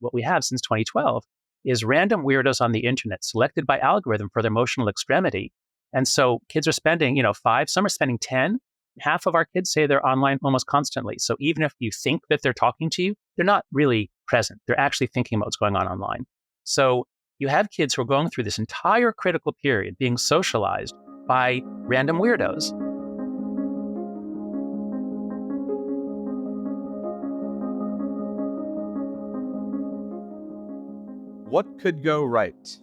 what we have since 2012 is random weirdos on the internet selected by algorithm for their emotional extremity. And so kids are spending, 5, some are spending 10. Half of our kids say they're online almost constantly. So even if you think that they're talking to you, they're not really present. They're actually thinking about what's going on online. So you have kids who are going through this entire critical period being socialized by random weirdos. What could go right?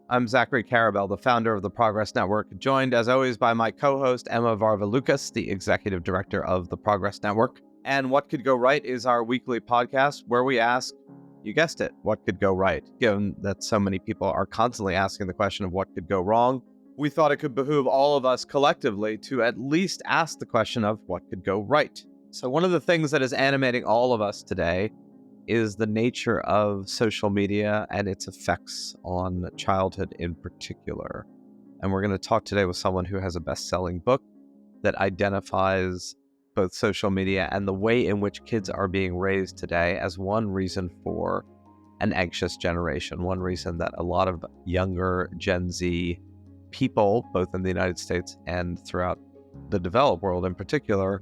I'm Zachary Karabell, the founder of the Progress Network, joined as always by my co-host Emma Varva-Lucas, the executive director of the Progress Network. And What Could Go Right is our weekly podcast where we ask, you guessed it, what could go right? Given that so many people are constantly asking the question of what could go wrong, we thought it could behoove all of us collectively to at least ask the question of what could go right. So one of the things that is animating all of us today is the nature of social media and its effects on childhood in particular. And we're going to talk today with someone who has a best-selling book that identifies both social media and the way in which kids are being raised today as one reason for an anxious generation, one reason that a lot of younger Gen Z people, both in the United States and throughout the developed world in particular,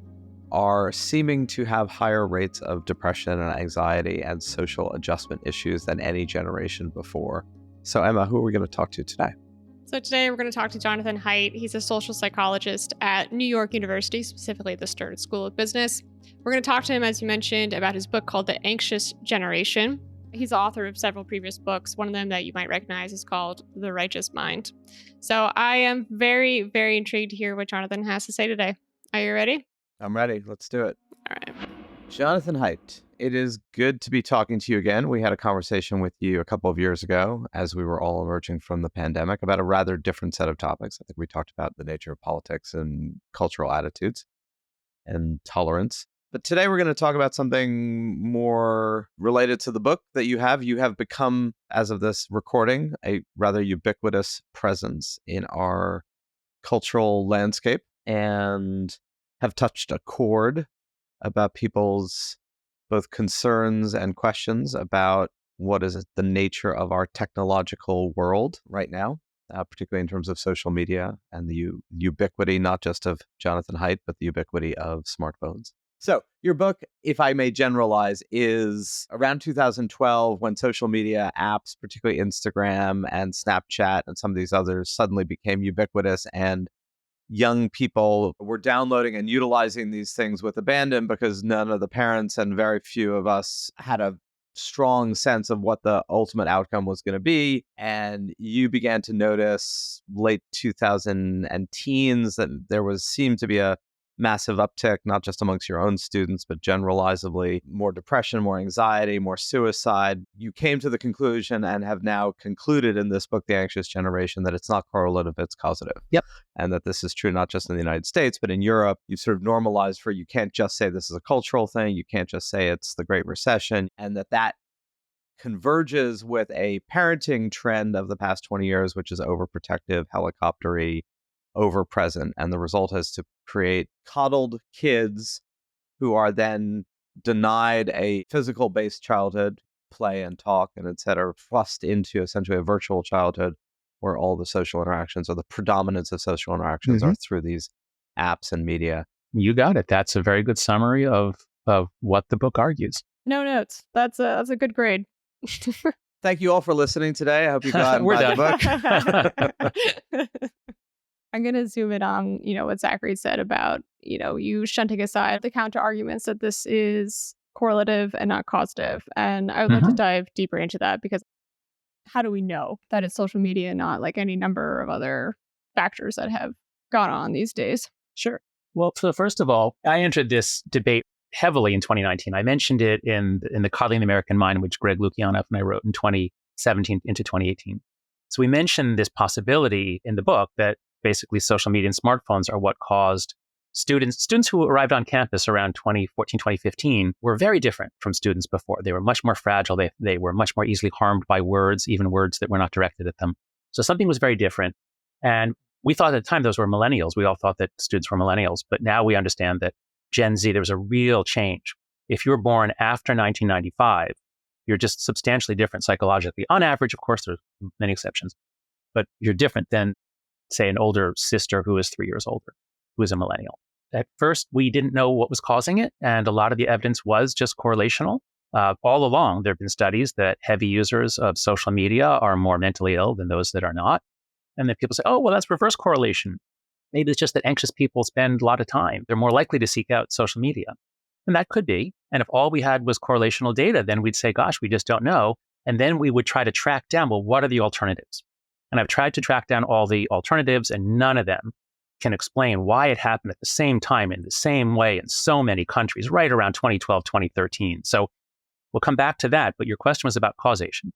are seeming to have higher rates of depression and anxiety and social adjustment issues than any generation before. So Emma, who are we going to talk to today? So today we're going to talk to Jonathan Haidt. He's a social psychologist at New York University, specifically the Stern School of Business. We're going to talk to him, as you mentioned, about his book called The Anxious Generation. He's the author of several previous books. One of them that you might recognize is called The Righteous Mind. So I am very, very intrigued to hear what Jonathan has to say today. Are you ready? I'm ready. Let's do it. All right. Jonathan Haidt, it is good to be talking to you again. We had a conversation with you a couple of years ago as we were all emerging from the pandemic about a rather different set of topics. I think we talked about the nature of politics and cultural attitudes and tolerance. But today we're going to talk about something more related to the book that you have. You have become, as of this recording, a rather ubiquitous presence in our cultural landscape and have touched a chord about people's both concerns and questions about what is the nature of our technological world right now, particularly in terms of social media and the ubiquity, not just of Jonathan Haidt, but the ubiquity of smartphones. So your book, if I may generalize, is around 2012 when social media apps, particularly Instagram and Snapchat and some of these others, suddenly became ubiquitous, and young people were downloading and utilizing these things with abandon because none of the parents and very few of us had a strong sense of what the ultimate outcome was going to be. And you began to notice late 2000 and teens that there seemed to be a massive uptick, not just amongst your own students, but generalizably more depression, more anxiety, more suicide. You came to the conclusion and have now concluded in this book, The Anxious Generation, that it's not correlative, it's causative. Yep. And that this is true not just in the United States, but in Europe. You sort of normalized you can't just say this is a cultural thing. You can't just say it's the Great Recession, and that converges with a parenting trend of the past 20 years, which is overprotective, helicoptery, over-present, and the result is to create coddled kids who are then denied a physical-based childhood, play and talk and et cetera, thrust into essentially a virtual childhood where all the social interactions or the predominance of social interactions are through these apps and media. You got it. That's a very good summary of what the book argues. No notes. That's a good grade. Thank you all for listening today. I hope you got the book. I'm going to zoom in on, what Zachary said about, you shunting aside the counter arguments that this is correlative and not causative. And I would like to dive deeper into that, because how do we know that it's social media and not like any number of other factors that have gone on these days? Sure. Well, so first of all, I entered this debate heavily in 2019. I mentioned it in the Coddling the American Mind, which Greg Lukianoff and I wrote in 2017 into 2018. So we mentioned this possibility in the book that basically social media and smartphones are what caused students who arrived on campus around 2014, 2015 were very different from students before. They were much more fragile. They were much more easily harmed by words, even words that were not directed at them. So something was very different. And we thought at the time those were millennials. We all thought that students were millennials. But now we understand that Gen Z, there was a real change. If you were born after 1995, You're just substantially different psychologically. On average, of course, there's many exceptions, but you're different than, say, an older sister who is 3 years older, who is a millennial. At first, we didn't know what was causing it, and a lot of the evidence was just correlational. All along, there have been studies that heavy users of social media are more mentally ill than those that are not. And then people say, oh, well, that's reverse correlation. Maybe it's just that anxious people spend a lot of time. They're more likely to seek out social media. And that could be. And if all we had was correlational data, then we'd say, gosh, we just don't know. And then we would try to track down, well, what are the alternatives? And I've tried to track down all the alternatives, and none of them can explain why it happened at the same time in the same way in so many countries, right around 2012, 2013. So we'll come back to that. But your question was about causation.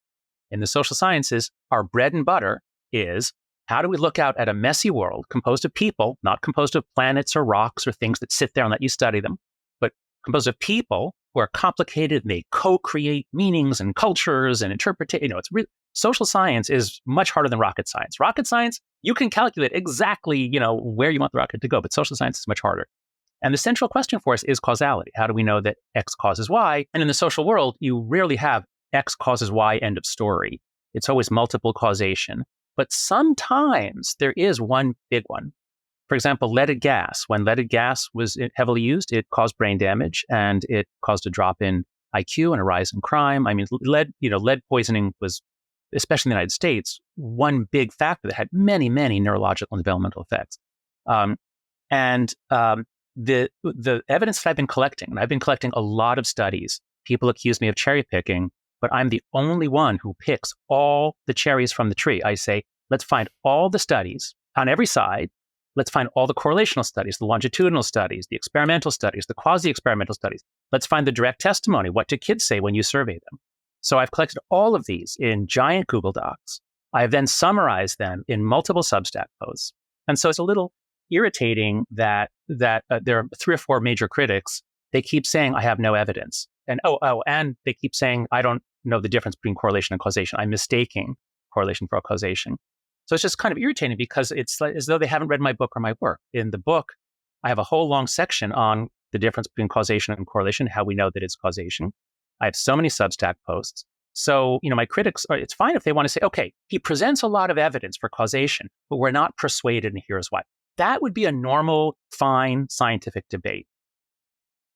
In the social sciences, our bread and butter is, how do we look out at a messy world composed of people, not composed of planets or rocks or things that sit there and let you study them, but composed of people who are complicated and they co-create meanings and cultures and interpretation. It's really, social science is much harder than rocket science. Rocket science, you can calculate exactly, where you want the rocket to go, but social science is much harder. And the central question for us is causality. How do we know that X causes Y? And in the social world, you rarely have X causes Y, end of story. It's always multiple causation. But sometimes there is one big one. For example, leaded gas. When leaded gas was heavily used, it caused brain damage and it caused a drop in IQ and a rise in crime. I mean, lead poisoning was, especially in the United States, one big factor that had many, many neurological and developmental effects. The evidence that I've been collecting, and I've been collecting a lot of studies, people accuse me of cherry picking, but I'm the only one who picks all the cherries from the tree. I say, let's find all the studies on every side. Let's find all the correlational studies, the longitudinal studies, the experimental studies, the quasi-experimental studies. Let's find the direct testimony. What do kids say when you survey them? So I've collected all of these in giant Google Docs. I have then summarized them in multiple Substack posts. And so it's a little irritating that there are 3 or 4 major critics. They keep saying, I have no evidence. And and they keep saying, I don't know the difference between correlation and causation. I'm mistaking correlation for causation. So it's just kind of irritating because it's like, as though they haven't read my book or my work. In the book, I have a whole long section on the difference between causation and correlation, how we know that it's causation. I have so many Substack posts. So, my critics, it's fine if they want to say, okay, he presents a lot of evidence for causation, but we're not persuaded, and here's why. That would be a normal, fine scientific debate.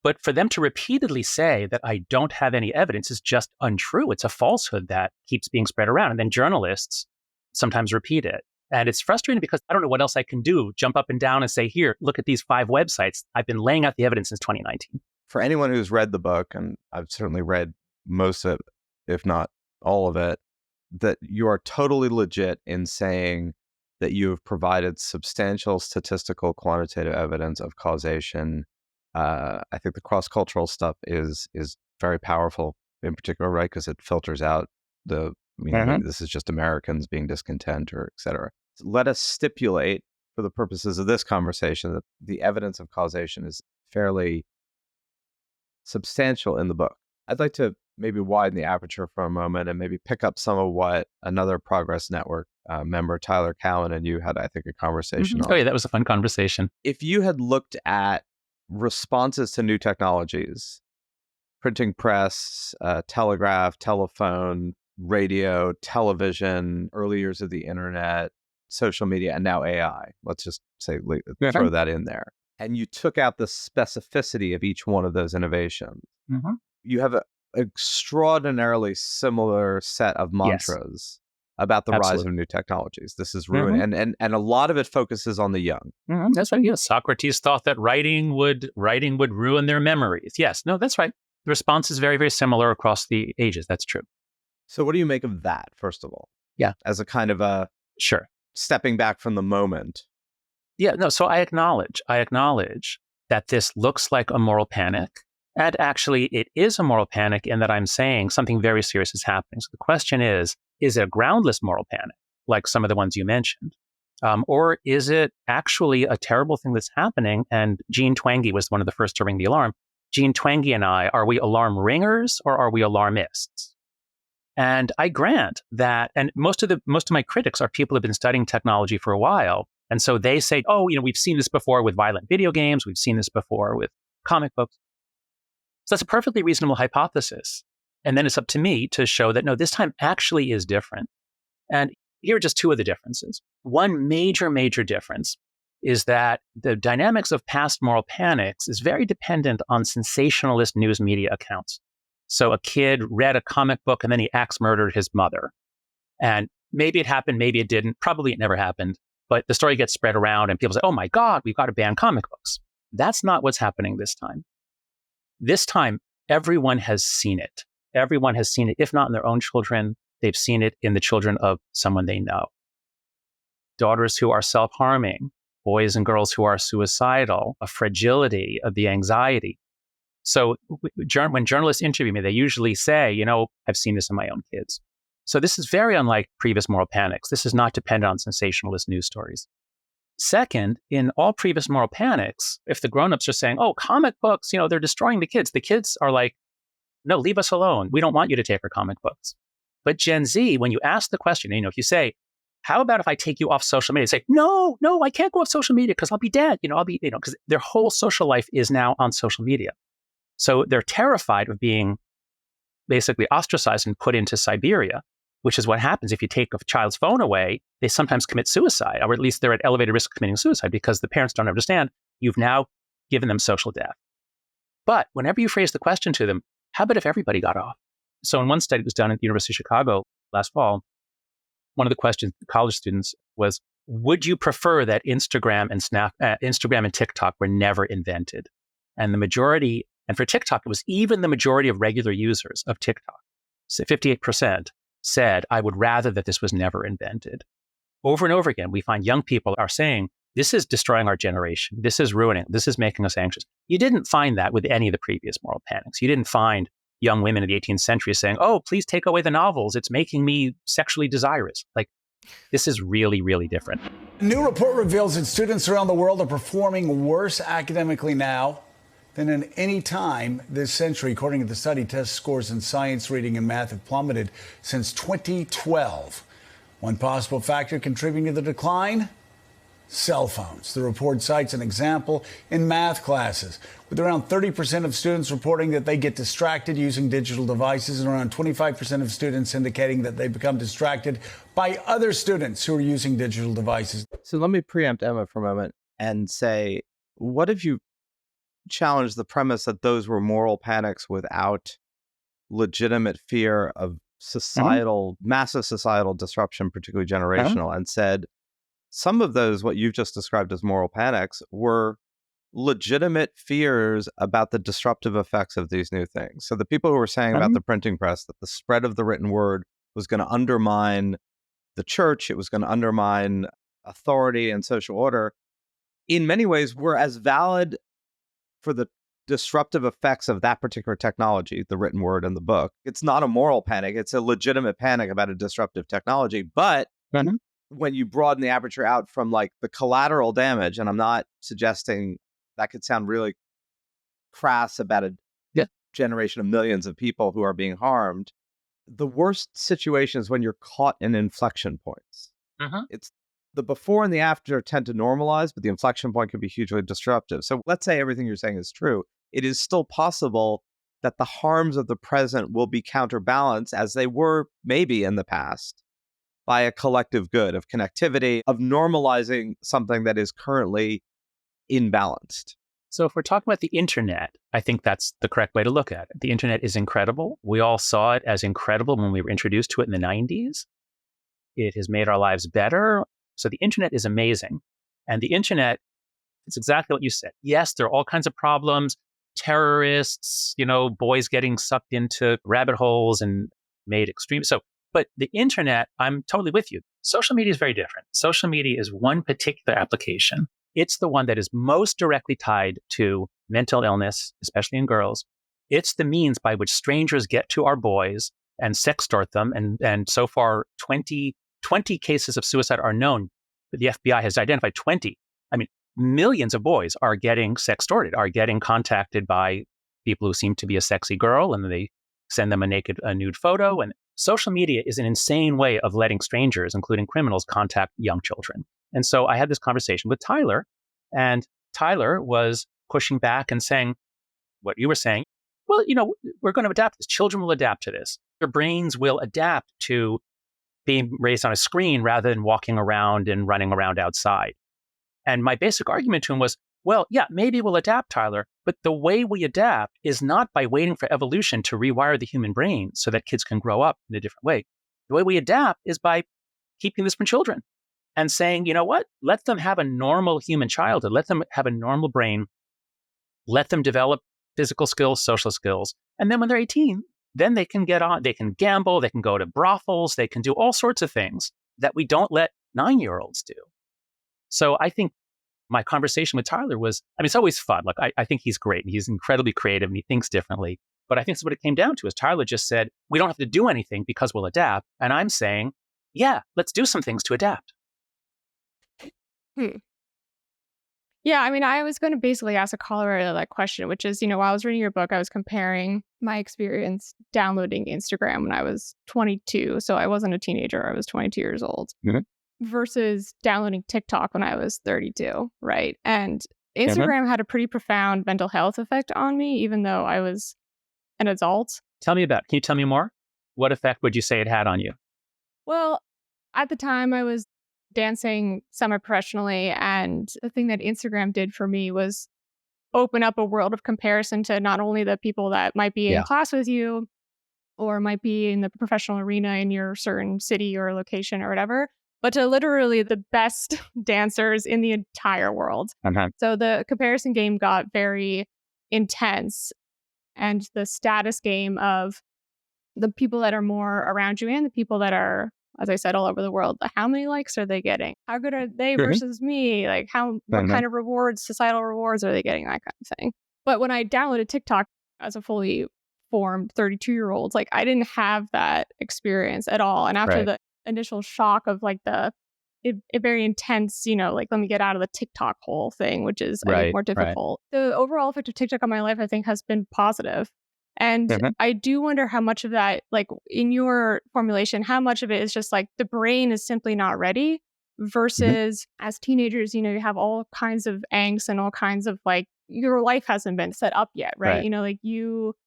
But for them to repeatedly say that I don't have any evidence is just untrue. It's a falsehood that keeps being spread around. And then journalists sometimes repeat it. And it's frustrating because I don't know what else I can do. Jump up and down and say, here, look at these 5 websites. I've been laying out the evidence since 2019. For anyone who's read the book, and I've certainly read most of it, if not all of it, that you are totally legit in saying that you have provided substantial statistical quantitative evidence of causation. I think the cross-cultural stuff is very powerful in particular, right? Because it filters out this is just Americans being discontent or et cetera. So let us stipulate for the purposes of this conversation that the evidence of causation is fairly substantial in the book. I'd like to maybe widen the aperture for a moment and maybe pick up some of what another Progress Network member, Tyler Cowan, and you had, I think, a conversation on. Oh, yeah, that was a fun conversation. If you had looked at responses to new technologies, printing press, telegraph, telephone, radio, television, early years of the internet, social media, and now AI, let's just say, throw that in there, and you took out the specificity of each one of those innovations, you have an extraordinarily similar set of mantras about the rise of new technologies. This is ruin, and a lot of it focuses on the young. That's right. Yes, Socrates thought that writing would ruin their memories. Yes, no, that's right. The response is very, very similar across the ages. That's true. So what do you make of that, first of all? Yeah. As a kind of a stepping back from the moment. Yeah, no, so I acknowledge that this looks like a moral panic. And actually, it is a moral panic in that I'm saying something very serious is happening. So the question is it a groundless moral panic, like some of the ones you mentioned? Or is it actually a terrible thing that's happening? And Jean Twenge was one of the first to ring the alarm. Jean Twenge and I, are we alarm ringers or are we alarmists? And I grant that, and most of my critics are people who have been studying technology for a while. And so they say, we've seen this before with violent video games. We've seen this before with comic books. So that's a perfectly reasonable hypothesis. And then it's up to me to show that, no, this time actually is different. And here are just two of the differences. One major, major difference is that the dynamics of past moral panics is very dependent on sensationalist news media accounts. So a kid read a comic book and then he axe murdered his mother. And maybe it happened, maybe it didn't. Probably it never happened. But the story gets spread around and people say, oh my God, we've got to ban comic books. That's not what's happening this time. This time, everyone has seen it. Everyone has seen it, if not in their own children, they've seen it in the children of someone they know. Daughters who are self-harming, boys and girls who are suicidal, a fragility of the anxiety. So when journalists interview me, they usually say, I've seen this in my own kids. So this is very unlike previous moral panics. This is not dependent on sensationalist news stories. Second, in all previous moral panics, if the grown-ups are saying, oh, comic books, they're destroying the kids are like, no, leave us alone. We don't want you to take our comic books. But Gen Z, when you ask the question, if you say, how about if I take you off social media? They say, no, I can't go off social media because I'll be dead. Because their whole social life is now on social media. So they're terrified of being basically ostracized and put into Siberia, which is what happens if you take a child's phone away. They sometimes commit suicide, or at least they're at elevated risk of committing suicide because the parents don't understand you've now given them social death. But whenever you phrase the question to them, how about if everybody got off? So in one study that was done at the University of Chicago last fall, one of the questions to college students was, would you prefer that Instagram and TikTok were never invented? And the majority, and for TikTok, it was even the majority of regular users of TikTok, so 58%, said, I would rather that this was never invented. Over and over again, we find young people are saying, this is destroying our generation. This is ruining. This is making us anxious. You didn't find that with any of the previous moral panics. You didn't find young women in the 18th century saying, oh, please take away the novels. It's making me sexually desirous. This is really, really different. A new report reveals that students around the world are performing worse academically now than in any time this century. According to the study, test scores in science, reading, and math have plummeted since 2012. One possible factor contributing to the decline? Cell phones. The report cites an example in math classes, with around 30% of students reporting that they get distracted using digital devices, and around 25% of students indicating that they become distracted by other students who are using digital devices. So let me preempt Emma for a moment and say, what if you challenge the premise that those were moral panics without legitimate fear of massive societal disruption, particularly generational, and said, some of those, what you've just described as moral panics, were legitimate fears about the disruptive effects of these new things. So the people who were saying about the printing press, that the spread of the written word was going to undermine the church, it was going to undermine authority and social order, in many ways were as valid for the disruptive effects of that particular technology, the written word and the book. It's not a moral panic. It's a legitimate panic about a disruptive technology. But when you broaden the aperture out from the collateral damage, and I'm not suggesting that could sound really crass about a generation of millions of people who are being harmed, the worst situation is when you're caught in inflection points. It's the before and the after tend to normalize, but the inflection point can be hugely disruptive. So let's say everything you're saying is true. It is still possible that the harms of the present will be counterbalanced, as they were maybe in the past, by a collective good of connectivity, of normalizing something that is currently imbalanced. So if we're talking about the internet, I think that's the correct way to look at it. The internet is incredible. We all saw it as incredible when we were introduced to it in the 90s. It has made our lives better. So the internet is amazing. And the internet, it's exactly what you said. Yes, there are all kinds of problems. Terrorists, boys getting sucked into rabbit holes and made extreme. But the internet, I'm totally with you. Social media is very different. Social media is one particular application. It's the one that is most directly tied to mental illness, especially in girls. It's the means by which strangers get to our boys and sextort them. And so far, 20 cases of suicide are known. The FBI has identified 20. Millions of boys are getting sextorted, are getting contacted by people who seem to be a sexy girl, and they send them a nude photo. And social media is an insane way of letting strangers, including criminals, contact young children. And so I had this conversation with Tyler, and Tyler was pushing back and saying what you were saying. well, we're going to adapt this. Children will adapt to this. Their brains will adapt to being raised on a screen rather than walking around and running around outside. And my basic argument to him was, well, yeah, maybe we'll adapt, Tyler, but the way we adapt is not by waiting for evolution to rewire the human brain so that kids can grow up in a different way. The way we adapt is by keeping this from children and saying, you know what, let them have a normal human childhood, let them have a normal brain, let them develop physical skills, social skills. And then when they're 18, then they can get on, they can gamble, they can go to brothels, they can do all sorts of things that we don't let 9-year-olds do. So I think my conversation with Tyler was, it's always fun. Like, I think he's great and he's incredibly creative and he thinks differently. But I think that's what it came down to is Tyler just said, we don't have to do anything because we'll adapt. And I'm saying, yeah, let's do some things to adapt. Yeah, I was going to basically ask a corollary to that question, which is, while I was reading your book, I was comparing my experience downloading Instagram when I was 22. So I wasn't a teenager. I was 22 years old. Versus downloading TikTok when I was 32, right? And Instagram had a pretty profound mental health effect on me, even though I was an adult. Can you tell me more? What effect would you say it had on you? Well, at the time I was dancing semi-professionally, and the thing that Instagram did for me was open up a world of comparison to not only the people that might be in class with you or might be in the professional arena in your certain city or location or whatever, but to literally the best dancers in the entire world. So the comparison game got very intense, and the status game of the people that are more around you and the people that are, as I said, all over the world. How many likes are they getting? How good are they versus me? Like what kind of rewards, societal rewards are they getting? That kind of thing. But when I downloaded TikTok as a fully formed 32-year-old, like I didn't have that experience at all. And after the initial shock of like a very intense, like let me get out of the TikTok hole thing, which is I think more difficult. The overall effect of TikTok on my life, I think, has been positive. And I do wonder how much of that, like in your formulation, how much of it is just like the brain is simply not ready versus as teenagers, you have all kinds of angst and all kinds of like your life hasn't been set up yet, right?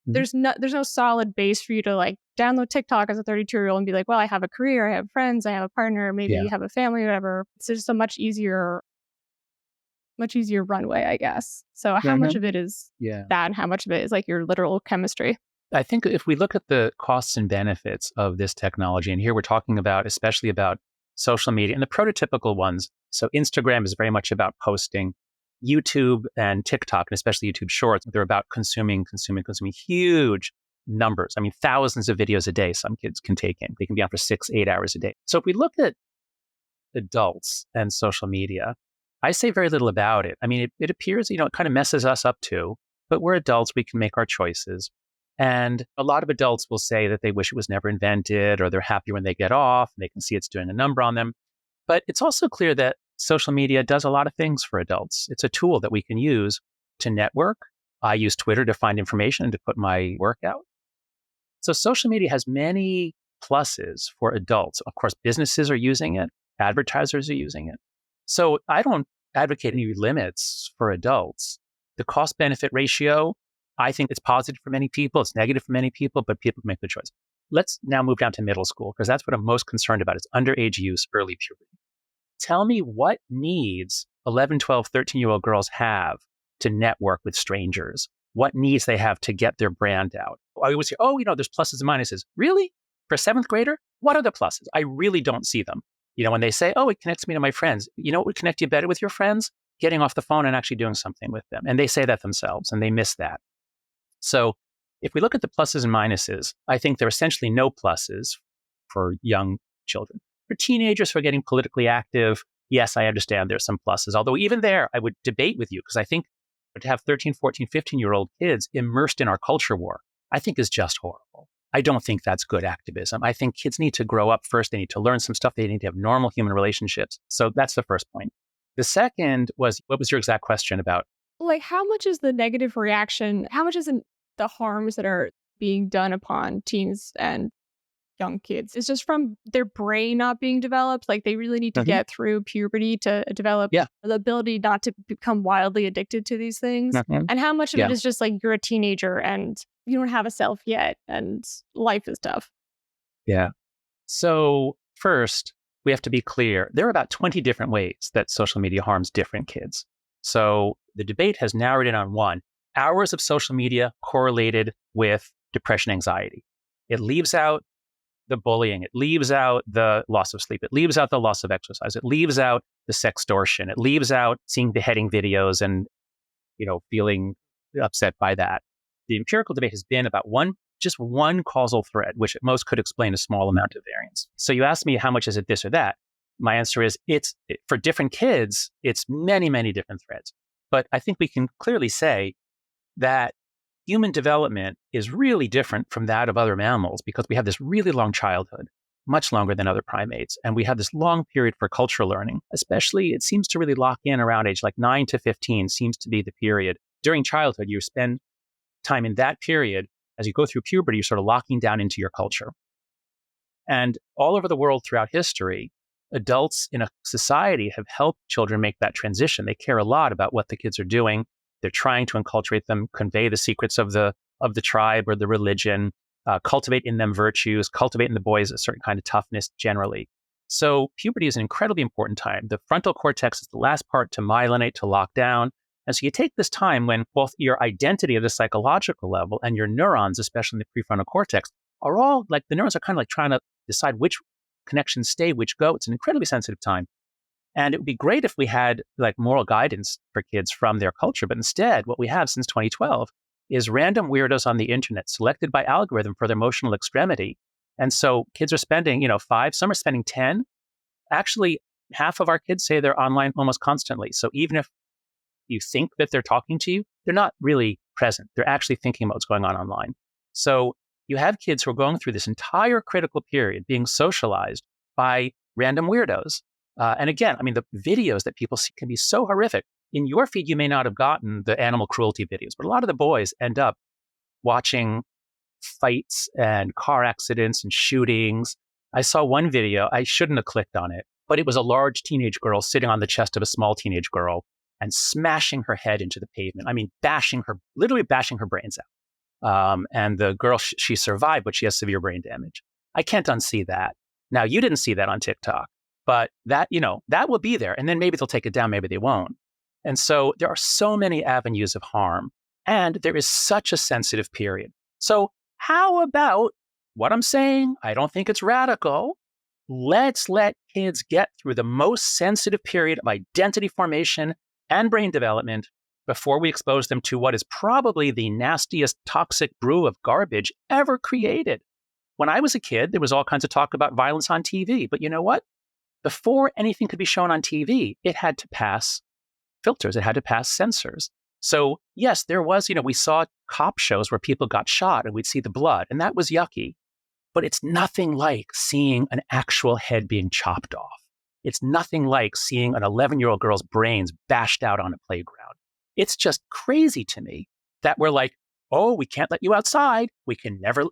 There's no solid base for you to like download TikTok as a 32-year-old and be like, well, I have a career, I have friends, I have a partner, maybe you have a family, whatever. It's just a much easier runway, I guess. So how much of it is that and how much of it is like your literal chemistry? I think if we look at the costs and benefits of this technology, and here we're talking about, especially about social media and the prototypical ones. So Instagram is very much about posting. YouTube and TikTok, and especially YouTube Shorts, they're about consuming huge numbers. Thousands of videos a day some kids can take in. They can be on for 6-8 hours a day. So if we look at adults and social media, I say very little about it. It appears, it kind of messes us up too, but we're adults, we can make our choices. And a lot of adults will say that they wish it was never invented, or they're happy when they get off and they can see it's doing a number on them. But it's also clear that social media does a lot of things for adults. It's a tool that we can use to network. I use Twitter to find information and to put my work out. So social media has many pluses for adults. Of course, businesses are using it. Advertisers are using it. So I don't advocate any limits for adults. The cost-benefit ratio, I think it's positive for many people. It's negative for many people, but people make the choice. Let's now move down to middle school, because that's what I'm most concerned about. It's underage use, early puberty. Tell me what needs 11, 12, 13-year-old girls have to network with strangers, what needs they have to get their brand out. I always say, there's pluses and minuses. Really? For a 7th grader? What are the pluses? I really don't see them. When they say, it connects me to my friends. You know what would connect you better with your friends? Getting off the phone and actually doing something with them. And they say that themselves, and they miss that. So if we look at the pluses and minuses, I think there are essentially no pluses for young children. For teenagers who are getting politically active, yes, I understand there's some pluses. Although even there, I would debate with you, because I think to have 13, 14, 15-year-old kids immersed in our culture war, I think is just horrible. I don't think that's good activism. I think kids need to grow up first. They need to learn some stuff. They need to have normal human relationships. So that's the first point. The second was, what was your exact question about? Like, how much is the negative reaction? How much is the harms that are being done upon teens and young kids is just from their brain not being developed. Like they really need to get through puberty to develop the ability not to become wildly addicted to these things. And how much of it is just like you're a teenager and you don't have a self yet and life is tough. Yeah. So first, we have to be clear. There are about 20 different ways that social media harms different kids. So the debate has narrowed in on one. Hours of social media correlated with depression, anxiety. It leaves out the bullying. It leaves out the loss of sleep. It leaves out the loss of exercise. It leaves out the sextortion. It leaves out seeing beheading videos and, feeling upset by that. The empirical debate has been about just one causal thread, which at most could explain a small amount of variance. So you asked me, how much is it this or that? My answer is for different kids, it's many, many different threads. But I think we can clearly say that human development is really different from that of other mammals because we have this really long childhood, much longer than other primates. And we have this long period for cultural learning, especially it seems to really lock in around age like 9 to 15 seems to be the period. During childhood, you spend time in that period. As you go through puberty, you're sort of locking down into your culture. And all over the world throughout history, adults in a society have helped children make that transition. They care a lot about what the kids are doing. They're trying to enculturate them, convey the secrets of the tribe or the religion, cultivate in them virtues, cultivate in the boys a certain kind of toughness generally. So puberty is an incredibly important time. The frontal cortex is the last part to myelinate, to lock down. And so you take this time when both your identity at a psychological level and your neurons, especially in the prefrontal cortex, are all like the neurons are kind of like trying to decide which connections stay, which go. It's an incredibly sensitive time. And it would be great if we had like moral guidance for kids from their culture. But instead, what we have since 2012 is random weirdos on the internet selected by algorithm for their emotional extremity. And so kids are spending, 5, some are spending 10. Actually, half of our kids say they're online almost constantly. So even if you think that they're talking to you, they're not really present. They're actually thinking about what's going on online. So you have kids who are going through this entire critical period being socialized by random weirdos. And again, the videos that people see can be so horrific. In your feed, you may not have gotten the animal cruelty videos, but a lot of the boys end up watching fights and car accidents and shootings. I saw one video, I shouldn't have clicked on it, but it was a large teenage girl sitting on the chest of a small teenage girl and smashing her head into the pavement. Literally bashing her brains out. And the girl, she survived, but she has severe brain damage. I can't unsee that. Now, you didn't see that on TikTok, but that will be there. And then maybe they'll take it down, maybe they won't. And so there are so many avenues of harm, and there is such a sensitive period. So how about what I'm saying? I don't think it's radical. Let's let kids get through the most sensitive period of identity formation and brain development before we expose them to what is probably the nastiest toxic brew of garbage ever created. When I was a kid, there was all kinds of talk about violence on TV. But you know what? Before anything could be shown on TV, it had to pass filters. It had to pass censors. So yes, there was, we saw cop shows where people got shot and we'd see the blood, and that was yucky. But it's nothing like seeing an actual head being chopped off. It's nothing like seeing an 11-year-old girl's brains bashed out on a playground. It's just crazy to me that we're like, oh, we can't let you outside. We can never,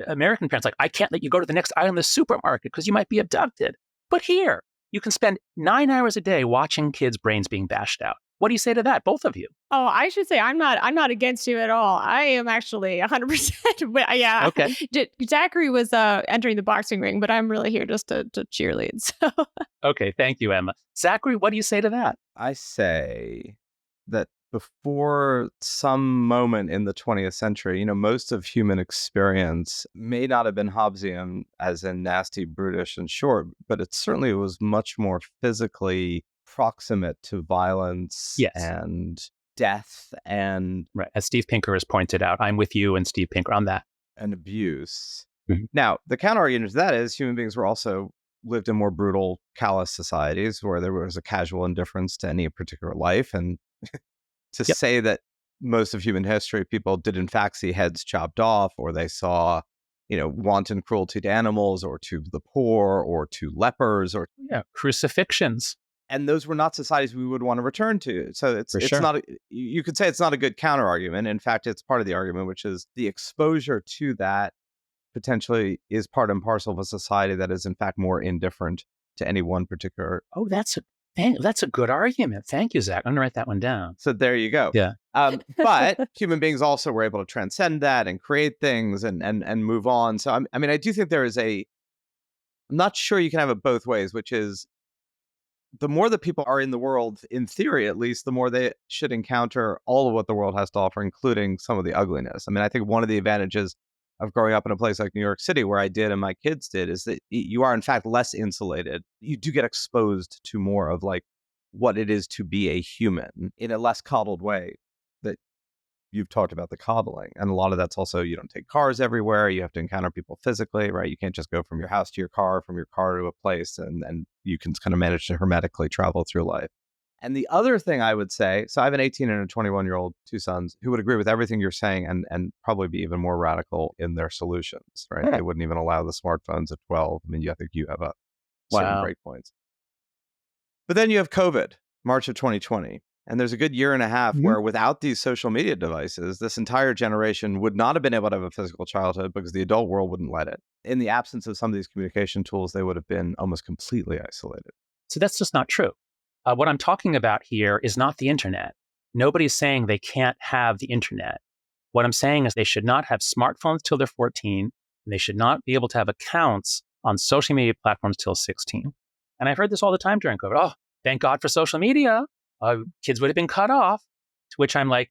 American parents I can't let you go to the next aisle in the supermarket because you might be abducted. But here, you can spend 9 hours a day watching kids' brains being bashed out. What do you say to that, both of you? Oh, I should say I'm not against you at all. I am actually 100%. But yeah, okay. Zachary was entering the boxing ring, but I'm really here just to cheerlead. So. Okay, thank you, Emma. Zachary, what do you say to that? I say that before some moment in the 20th century, most of human experience may not have been Hobbesian, as in nasty, brutish, and short, but it certainly was much more physically proximate to violence and death and... Right, as Steve Pinker has pointed out. I'm with you and Steve Pinker on that. And abuse. Mm-hmm. Now, the counter-argument to that is human beings were also lived in more brutal, callous societies where there was a casual indifference to any particular life. And to say that most of human history, people did in fact see heads chopped off, or they saw, wanton cruelty to animals or to the poor or to lepers or crucifixions. And those were not societies we would want to return to. So it's not, you could say it's not a good counter argument. In fact, it's part of the argument, which is the exposure to that potentially is part and parcel of a society that is in fact more indifferent to any one particular. Oh, that's a good argument. Thank you, Zach. I'm going to write that one down. So there you go. Yeah. But human beings also were able to transcend that and create things and move on. So I do think there is I'm not sure you can have it both ways, which is the more that people are in the world, in theory at least, the more they should encounter all of what the world has to offer, including some of the ugliness. I mean, I think one of the advantages of growing up in a place like New York City, where I did and my kids did, is that you are in fact less insulated. You do get exposed to more of like what it is to be a human in a less coddled way. That you've talked about the coddling, and a lot of that's also you don't take cars everywhere. You have to encounter people physically, right? You can't just go from your house to your car, from your car to a place, and you can kind of manage to hermetically travel through life. And the other thing I would say, so I have an 18 and a 21-year-old, two sons, who would agree with everything you're saying and probably be even more radical in their solutions, right? They wouldn't even allow the smartphones at 12. I mean, I think you have a certain breakpoints. But then you have COVID, March of 2020. And there's a good year and a half where without these social media devices, this entire generation would not have been able to have a physical childhood because the adult world wouldn't let it. In the absence of some of these communication tools, they would have been almost completely isolated. So that's just not true. What I'm talking about here is not the internet. Nobody's saying they can't have the internet. What I'm saying is they should not have smartphones till they're 14, and they should not be able to have accounts on social media platforms till 16. And I've heard this all the time during COVID. Oh, thank God for social media. Kids would have been cut off. To which I'm like,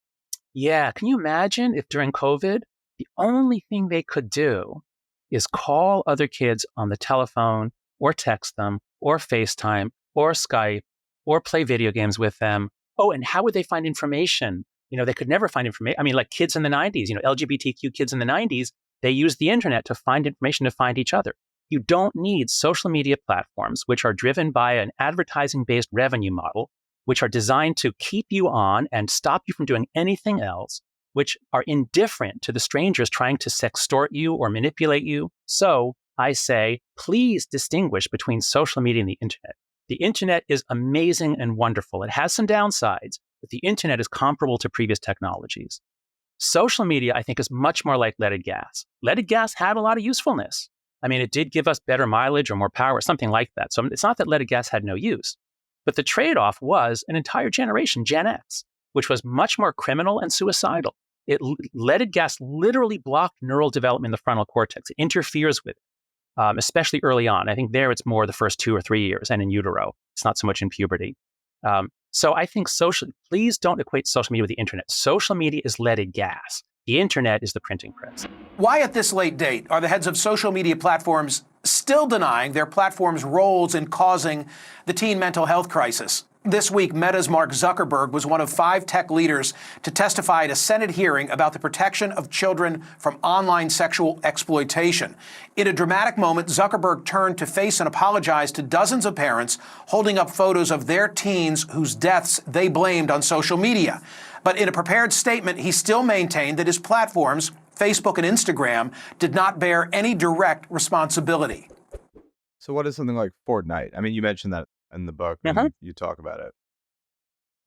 yeah, can you imagine if during COVID, the only thing they could do is call other kids on the telephone or text them or FaceTime or Skype or play video games with them. Oh, and how would they find information? They could never find information. I mean, like kids in the 90s, LGBTQ kids in the 90s, they used the internet to find information, to find each other. You don't need social media platforms, which are driven by an advertising-based revenue model, which are designed to keep you on and stop you from doing anything else, which are indifferent to the strangers trying to sextort you or manipulate you. So I say, please distinguish between social media and the internet. The internet is amazing and wonderful. It has some downsides, but the internet is comparable to previous technologies. Social media, I think, is much more like leaded gas. Leaded gas had a lot of usefulness. I mean, it did give us better mileage or more power, something like that. So it's not that leaded gas had no use. But the trade-off was an entire generation, Gen X, which was much more criminal and suicidal. Leaded gas literally blocked neural development in the frontal cortex. It interferes with it, especially early on. I think there it's more the first 2 or 3 years and in utero. It's not so much in puberty. So I think please don't equate social media with the internet. Social media is leaded gas. The internet is the printing press. Why at this late date are the heads of social media platforms still denying their platforms' roles in causing the teen mental health crisis? This week, Meta's Mark Zuckerberg was one of 5 tech leaders to testify at a Senate hearing about the protection of children from online sexual exploitation. In a dramatic moment, Zuckerberg turned to face and apologize to dozens of parents holding up photos of their teens whose deaths they blamed on social media. But in a prepared statement, he still maintained that his platforms, Facebook and Instagram, did not bear any direct responsibility. So what is something like Fortnite? I mean, you mentioned that in the book, and you talk about it.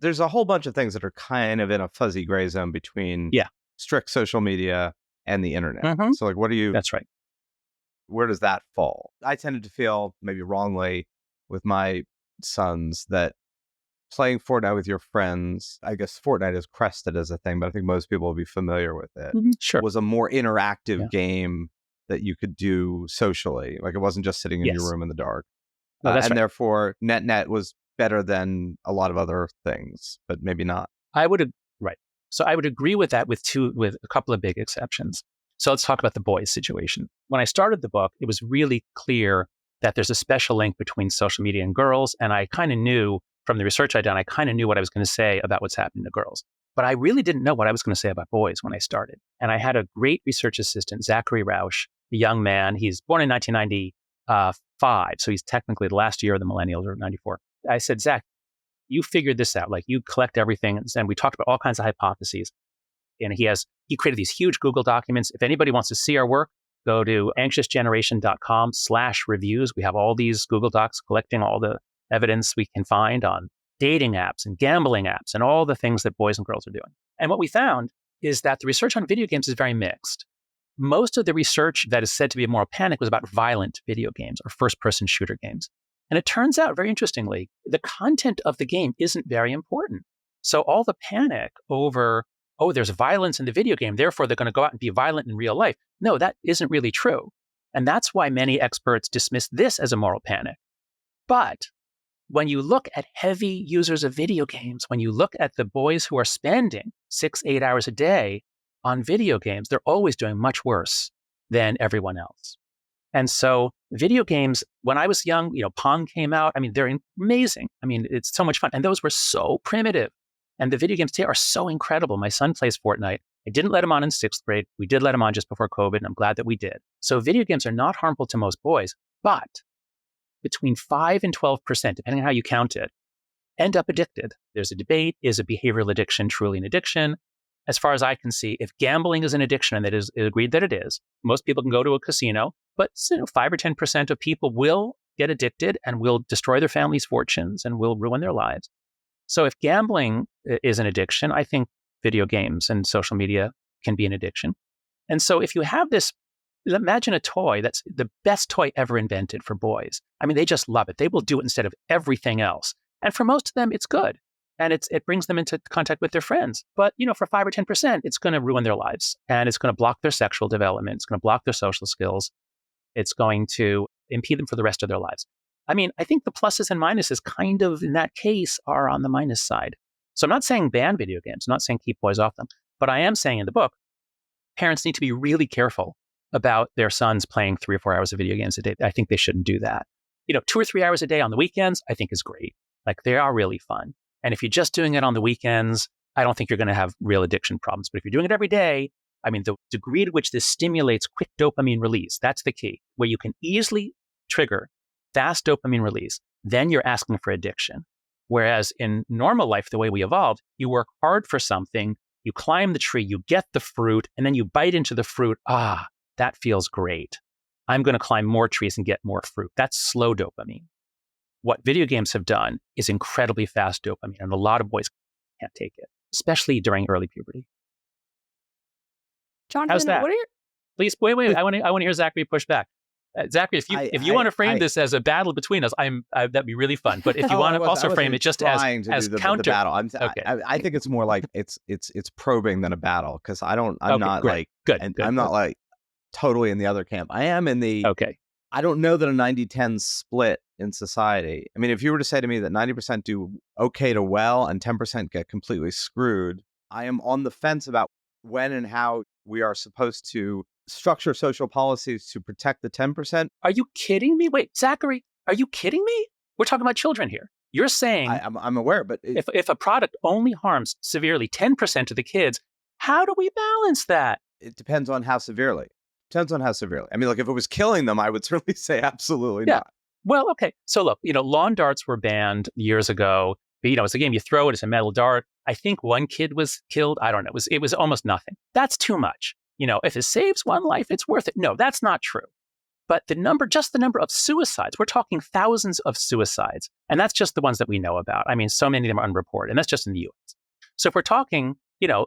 There's a whole bunch of things that are kind of in a fuzzy gray zone between strict social media and the internet. So like, That's right. Where does that fall? I tended to feel, maybe wrongly, with my sons that playing Fortnite with your friends, I guess Fortnite is crested as a thing, but I think most people will be familiar with it, Sure. was a more interactive game that you could do socially. Like it wasn't just sitting in your room in the dark. No, that's and right. therefore, net was better than a lot of other things, but maybe not. Right. So I would agree with that with a couple of big exceptions. So let's talk about the boys' situation. When I started the book, it was really clear that there's a special link between social media and girls. And I kind of knew from the research I'd done, I kind of knew what I was going to say about what's happening to girls. But I really didn't know what I was going to say about boys when I started. And I had a great research assistant, Zachary Rausch, a young man. He's born in 1995. So he's technically the last year of the millennials, or 94. I said, Zach, you figured this out. Like you collect everything. And we talked about all kinds of hypotheses. And he created these huge Google documents. If anybody wants to see our work, go to anxiousgeneration.com/reviews. We have all these Google Docs collecting all the evidence we can find on dating apps and gambling apps and all the things that boys and girls are doing. And what we found is that the research on video games is very mixed. most of the research that is said to be a moral panic was about violent video games or first-person shooter games. And it turns out, very interestingly, the content of the game isn't very important. So all the panic over, oh, there's violence in the video game, therefore they're going to go out and be violent in real life. No, that isn't really true. And that's why many experts dismiss this as a moral panic. But when you look at heavy users of video games, when you look at the boys who are spending 6-8 hours a day on video games, they're always doing much worse than everyone else. And so video games, when I was young, Pong came out. I mean, they're amazing. I mean, it's so much fun. And those were so primitive. And the video games today are so incredible. My son plays Fortnite. I didn't let him on in 6th grade. We did let him on just before COVID, and I'm glad that we did. So video games are not harmful to most boys, but between 5 and 12%, depending on how you count it, end up addicted. There's a debate, is a behavioral addiction truly an addiction? As far as I can see, if gambling is an addiction, and it is agreed that it is, most people can go to a casino, but 5 or 10% of people will get addicted and will destroy their family's fortunes and will ruin their lives. So if gambling is an addiction, I think video games and social media can be an addiction. And so if you have this, imagine a toy that's the best toy ever invented for boys. I mean, they just love it. They will do it instead of everything else. And for most of them, it's good. And it brings them into contact with their friends. But, for 5 or 10%, it's going to ruin their lives. And it's going to block their sexual development. It's going to block their social skills. It's going to impede them for the rest of their lives. I mean, I think the pluses and minuses kind of, in that case, are on the minus side. So I'm not saying ban video games. I'm not saying keep boys off them. But I am saying in the book, parents need to be really careful about their sons playing 3 or 4 hours of video games a day. I think they shouldn't do that. 2 or 3 hours a day on the weekends, I think is great. Like, they are really fun. And if you're just doing it on the weekends, I don't think you're going to have real addiction problems. But if you're doing it every day, I mean, the degree to which this stimulates quick dopamine release, that's the key, where you can easily trigger fast dopamine release, then you're asking for addiction. Whereas in normal life, the way we evolved, you work hard for something, you climb the tree, you get the fruit, and then you bite into the fruit. Ah, that feels great. I'm going to climb more trees and get more fruit. That's slow dopamine. What video games have done is incredibly fast dopamine, and a lot of boys can't take it, especially during early puberty. Jonathan, How's that? what are your... Please, wait. I want to hear Zachary push back. Zachary, if you want to frame this as a battle between us, that'd be really fun. But if you want to also frame it just as counter the battle, okay. I think it's more like it's probing than a battle, because I'm not great. like Good. I'm not like totally in the other camp. I am in the okay. I don't know that a 90-10 split in society. I mean, if you were to say to me that 90% do okay to well and 10% get completely screwed, I am on the fence about when and how we are supposed to structure social policies to protect the 10%. Are you kidding me? Wait, Zachary, are you kidding me? We're talking about children here. You're saying I'm aware, but if a product only harms severely 10% of the kids, how do we balance that? It depends on how severely. I mean, like, if it was killing them, I would certainly say absolutely not. Well, okay. So look, lawn darts were banned years ago. But, it's a game you throw it, it's a metal dart. I think one kid was killed. I don't know. It was almost nothing. That's too much. If it saves one life, it's worth it. No, that's not true. But the number of suicides, we're talking thousands of suicides. And that's just the ones that we know about. I mean, so many of them are unreported. And that's just in the US. So if we're talking,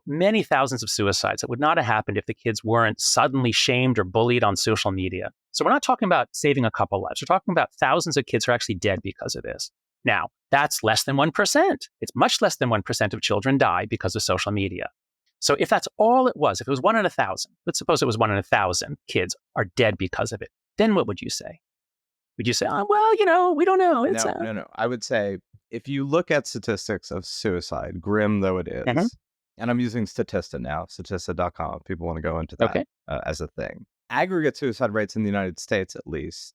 many thousands of suicides that would not have happened if the kids weren't suddenly shamed or bullied on social media. So we're not talking about saving a couple lives. We're talking about thousands of kids who are actually dead because of this. Now, that's less than 1%. It's much less than 1% of children die because of social media. So if that's all it was, if it was 1 in 1,000, let's suppose it was 1 in 1,000 kids are dead because of it, then what would you say? Would you say, we don't know. No. I would say, if you look at statistics of suicide, grim though it is, and I'm using Statista now, Statista.com, if people want to go into that as a thing. Aggregate suicide rates in the United States, at least,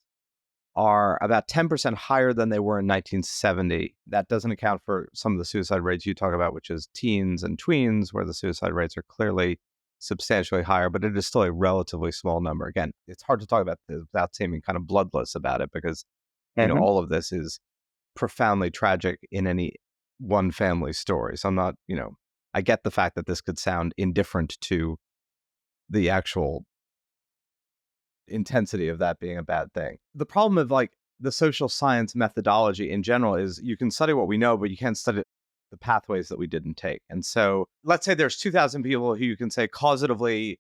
are about 10% higher than they were in 1970. That doesn't account for some of the suicide rates you talk about, which is teens and tweens, where the suicide rates are clearly substantially higher, but it is still a relatively small number. Again, it's hard to talk about this without seeming kind of bloodless about it, because all of this is profoundly tragic in any one family story. So I'm not, I get the fact that this could sound indifferent to the actual intensity of that being a bad thing. The problem of the social science methodology in general is you can study what we know, but you can't study the pathways that we didn't take. And so let's say there's 2,000 people who you can say causatively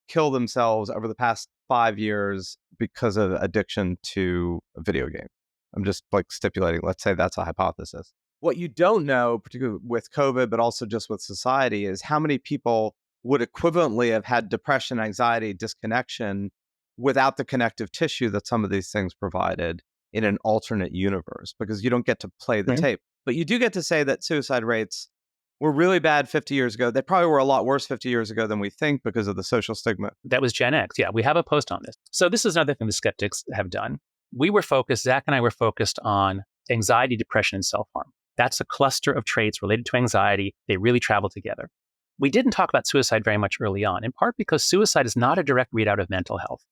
kill themselves over the past 5 years because of addiction to a video game. I'm just like stipulating, let's say that's a hypothesis. What you don't know, particularly with COVID, but also just with society, is how many people would equivalently have had depression, anxiety, disconnection without the connective tissue that some of these things provided in an alternate universe, because you don't get to play the tape. But you do get to say that suicide rates were really bad 50 years ago. They probably were a lot worse 50 years ago than we think because of the social stigma. That was Gen X. Yeah, we have a post on this. So this is another thing the skeptics have done. Zach and I were focused on anxiety, depression, and self-harm. That's a cluster of traits related to anxiety. They really travel together. We didn't talk about suicide very much early on, in part because suicide is not a direct readout of mental health.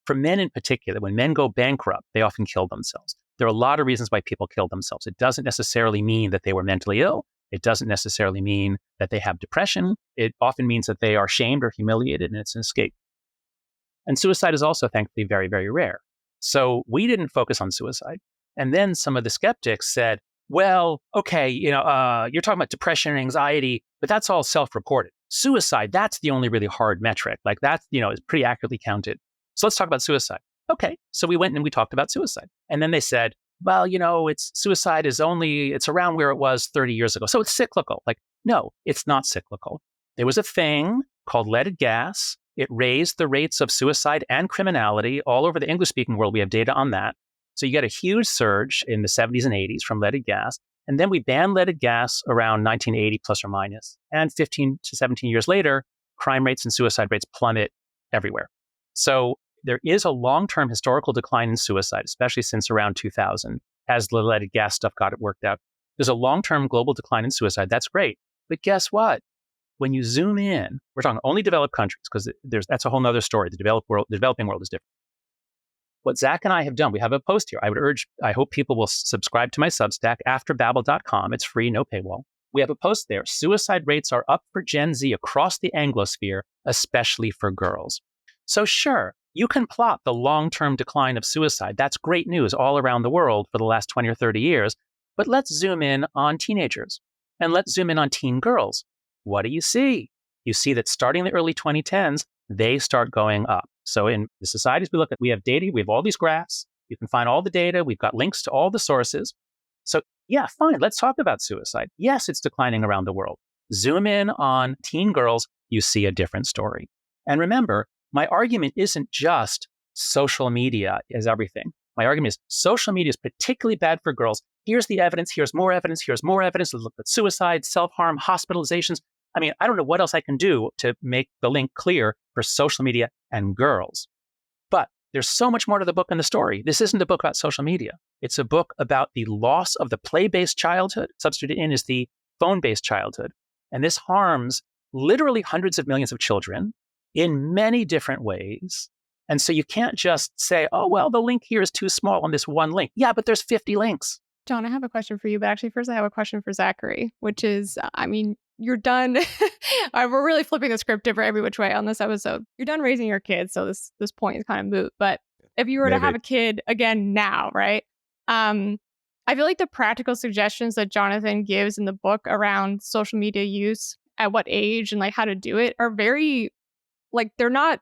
For men in particular, when men go bankrupt, they often kill themselves. There are a lot of reasons why people kill themselves. It doesn't necessarily mean that they were mentally ill. It doesn't necessarily mean that they have depression. It often means that they are shamed or humiliated, and it's an escape. And suicide is also, thankfully, very, very rare. So we didn't focus on suicide. And then some of the skeptics said, well, okay, you're talking about depression and anxiety, but that's all self-reported. Suicide, that's the only really hard metric. Like that's, is pretty accurately counted. So let's talk about suicide. Okay, so we went and we talked about suicide. And then they said, well, suicide is it's around where it was 30 years ago. So it's cyclical. Like, no, it's not cyclical. There was a thing called leaded gas. It raised the rates of suicide and criminality all over the English-speaking world. We have data on that. So you get a huge surge in the 70s and 80s from leaded gas. And then we banned leaded gas around 1980 plus or minus. And 15 to 17 years later, crime rates and suicide rates plummet everywhere. So there is a long-term historical decline in suicide, especially since around 2000, as the leaded gas stuff got it worked out. There's a long-term global decline in suicide. That's great. But guess what? When you zoom in, we're talking only developed countries, because that's a whole other story. The developing world is different. What Zach and I have done, we have a post here. I hope people will subscribe to my Substack, afterbabble.com. It's free, no paywall. We have a post there. Suicide rates are up for Gen Z across the Anglosphere, especially for girls. So sure, you can plot the long-term decline of suicide. That's great news all around the world for the last 20 or 30 years. But let's zoom in on teenagers, and let's zoom in on teen girls. What do you see? You see that starting in the early 2010s, they start going up. So in the societies we look at, we have data, we have all these graphs. You can find all the data. We've got links to all the sources. So yeah, fine, let's talk about suicide. Yes, it's declining around the world. Zoom in on teen girls, you see a different story. And remember, my argument isn't just social media is everything. My argument is social media is particularly bad for girls. Here's the evidence. Here's more evidence. Here's more evidence. Let's look at suicide, self-harm, hospitalizations. I mean, I don't know what else I can do to make the link clear for social media and girls. But there's so much more to the book and the story. This isn't a book about social media. It's a book about the loss of the play-based childhood. Substituted in is the phone-based childhood. And this harms literally hundreds of millions of children in many different ways. And so you can't just say, oh, well, the link here is too small on this one link. Yeah, but there's 50 links. John, I have a question for you, but actually first I have a question for Zachary, which is, you're done. We're really flipping the script every which way on this episode. You're done raising your kids, so this point is kind of moot. But if you were to have a kid again now, right? I feel like the practical suggestions that Jonathan gives in the book around social media use, at what age and like how to do it, are very, like, they're not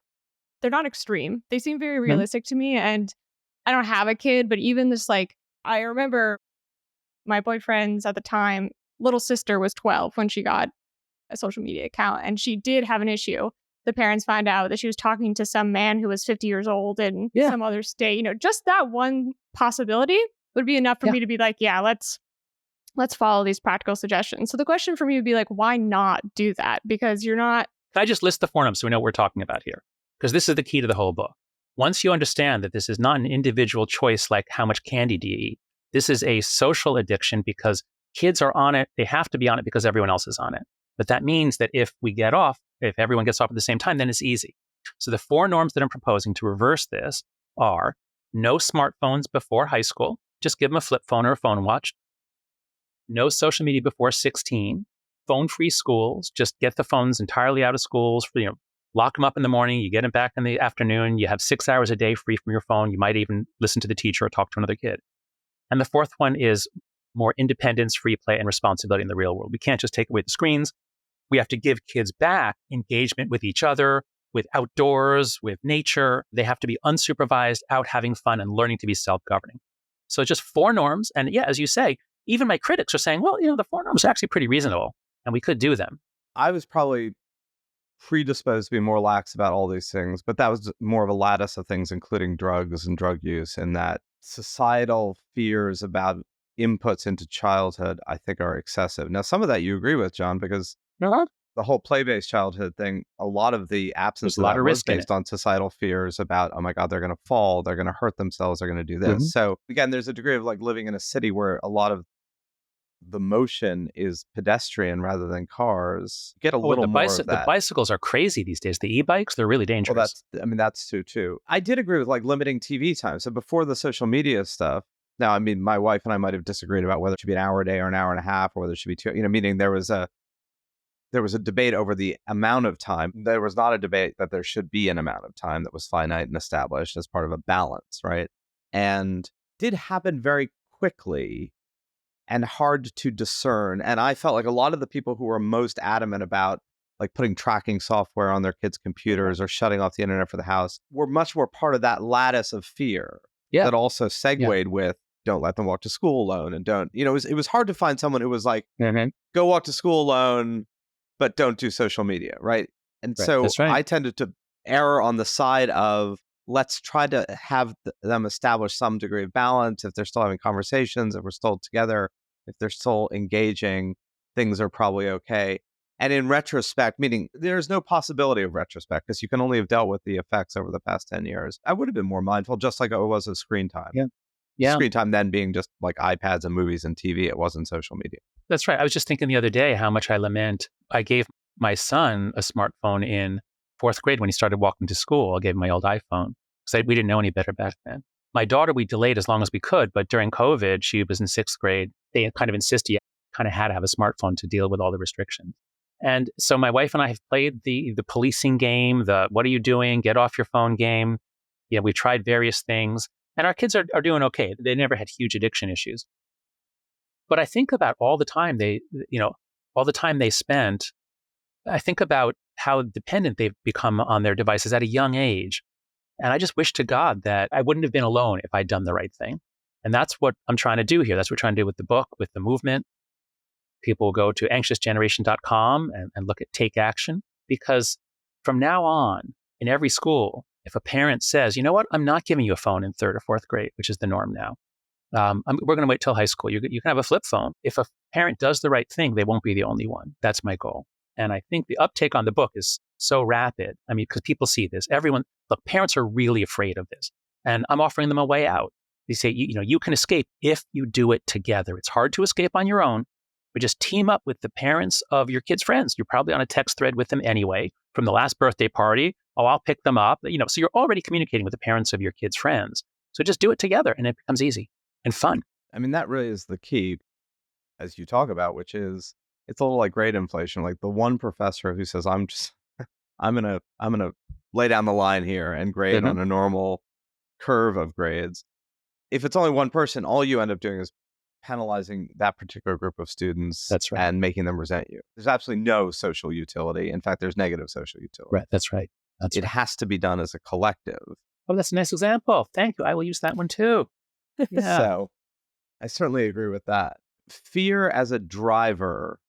extreme. They seem very realistic to me. And I don't have a kid, but even this, like, I remember my boyfriend's at the time little sister was 12 when she got a social media account, and she did have an issue. The parents found out that she was talking to some man who was 50 years old in some other state. Just that one possibility would be enough for me to be like, yeah, let's follow these practical suggestions. So the question for me would be like, why not do that? Because you're not. Can I just list the forums so we know what we're talking about here? Because this is the key to the whole book. Once you understand that this is not an individual choice like how much candy do you eat, this is a social addiction because kids are on it. They have to be on it because everyone else is on it. But that means that if everyone gets off at the same time, then it's easy. So the 4 norms that I'm proposing to reverse this are no smartphones before high school. Just give them a flip phone or a phone watch. No social media before 16. Phone-free schools. Just get the phones entirely out of schools. Lock them up in the morning. You get them back in the afternoon. You have 6 hours a day free from your phone. You might even listen to the teacher or talk to another kid. And the 4th one is more independence, free play, and responsibility in the real world. We can't just take away the screens. We have to give kids back engagement with each other, with outdoors, with nature. They have to be unsupervised, out having fun and learning to be self-governing. So just 4 norms. And yeah, as you say, even my critics are saying, well, the 4 norms are actually pretty reasonable and we could do them. I was probably predisposed to be more lax about all these things, but that was more of a lattice of things, including drugs and drug use, and that societal fears about inputs into childhood, I think, are excessive. Now, some of that you agree with, John, because the whole play-based childhood thing, a lot of the absence of that was based on societal fears about, oh my God, they're going to fall, they're going to hurt themselves, they're going to do this. Mm-hmm. So again, there's a degree of like living in a city where a lot of the motion is pedestrian rather than cars. Get a little more of that. The bicycles are crazy these days. The e-bikes, they're really dangerous. Well, that's true too. I did agree with like limiting TV time. So before the social media stuff, now, I mean, my wife and I might have disagreed about whether it should be an hour a day or an hour and a half, or whether it should be 2, meaning there was a debate over the amount of time. There was not a debate that there should be an amount of time that was finite and established as part of a balance, right? And did happen very quickly and hard to discern. And I felt like a lot of the people who were most adamant about like putting tracking software on their kids' computers or shutting off the internet for the house were much more part of that lattice of fear that also segued with don't let them walk to school alone and don't, it was hard to find someone who was like, go walk to school alone, but don't do social media, right? And so I tended to err on the side of let's try to have them establish some degree of balance. If they're still having conversations, if we're still together, if they're still engaging, things are probably okay. And in retrospect, meaning there's no possibility of retrospect because you can only have dealt with the effects over the past 10 years. I would have been more mindful, just like it was of screen time. Yeah. Screen time then being just like iPads and movies and TV. It wasn't social media. That's right. I was just thinking the other day how much I lament. I gave my son a smartphone in 4th grade when he started walking to school. I gave him my old iPhone because we didn't know any better back then. My daughter, we delayed as long as we could, but during COVID, she was in 6th grade. They kind of insisted you kind of had to have a smartphone to deal with all the restrictions. And so my wife and I have played the policing game, the what are you doing? Get off your phone game. We've tried various things. And our kids are doing okay. They never had huge addiction issues. But I think about all the time they spent. I think about how dependent they've become on their devices at a young age. And I just wish to God that I wouldn't have been alone if I'd done the right thing. And that's what I'm trying to do here. That's what we're trying to do with the book, with the movement. People will go to anxiousgeneration.com and look at Take Action, because from now on, in every school, if a parent says, you know what, I'm not giving you a phone in 3rd or 4th grade, which is the norm now. We're going to wait till high school. You can have a flip phone. If a parent does the right thing, they won't be the only one. That's my goal. And I think the uptake on the book is so rapid. I mean, because people see this. Parents are really afraid of this. And I'm offering them a way out. They say, you can escape if you do it together. It's hard to escape on your own, but just team up with the parents of your kids' friends. You're probably on a text thread with them anyway from the last birthday party. Oh, I'll pick them up. So you're already communicating with the parents of your kids' friends. So just do it together and it becomes easy and fun. I mean, that really is the key, as you talk about, which is it's a little like grade inflation. Like the one professor who says, I'm gonna lay down the line here and grade on a normal curve of grades. If it's only one person, all you end up doing is penalizing that particular group of students. That's right. And making them resent you. There's absolutely no social utility. In fact, there's negative social utility. Right. That's right. It has to be done as a collective. Oh, that's a nice example. Thank you. I will use that one too. Yeah. So I certainly agree with that. Fear as a driver.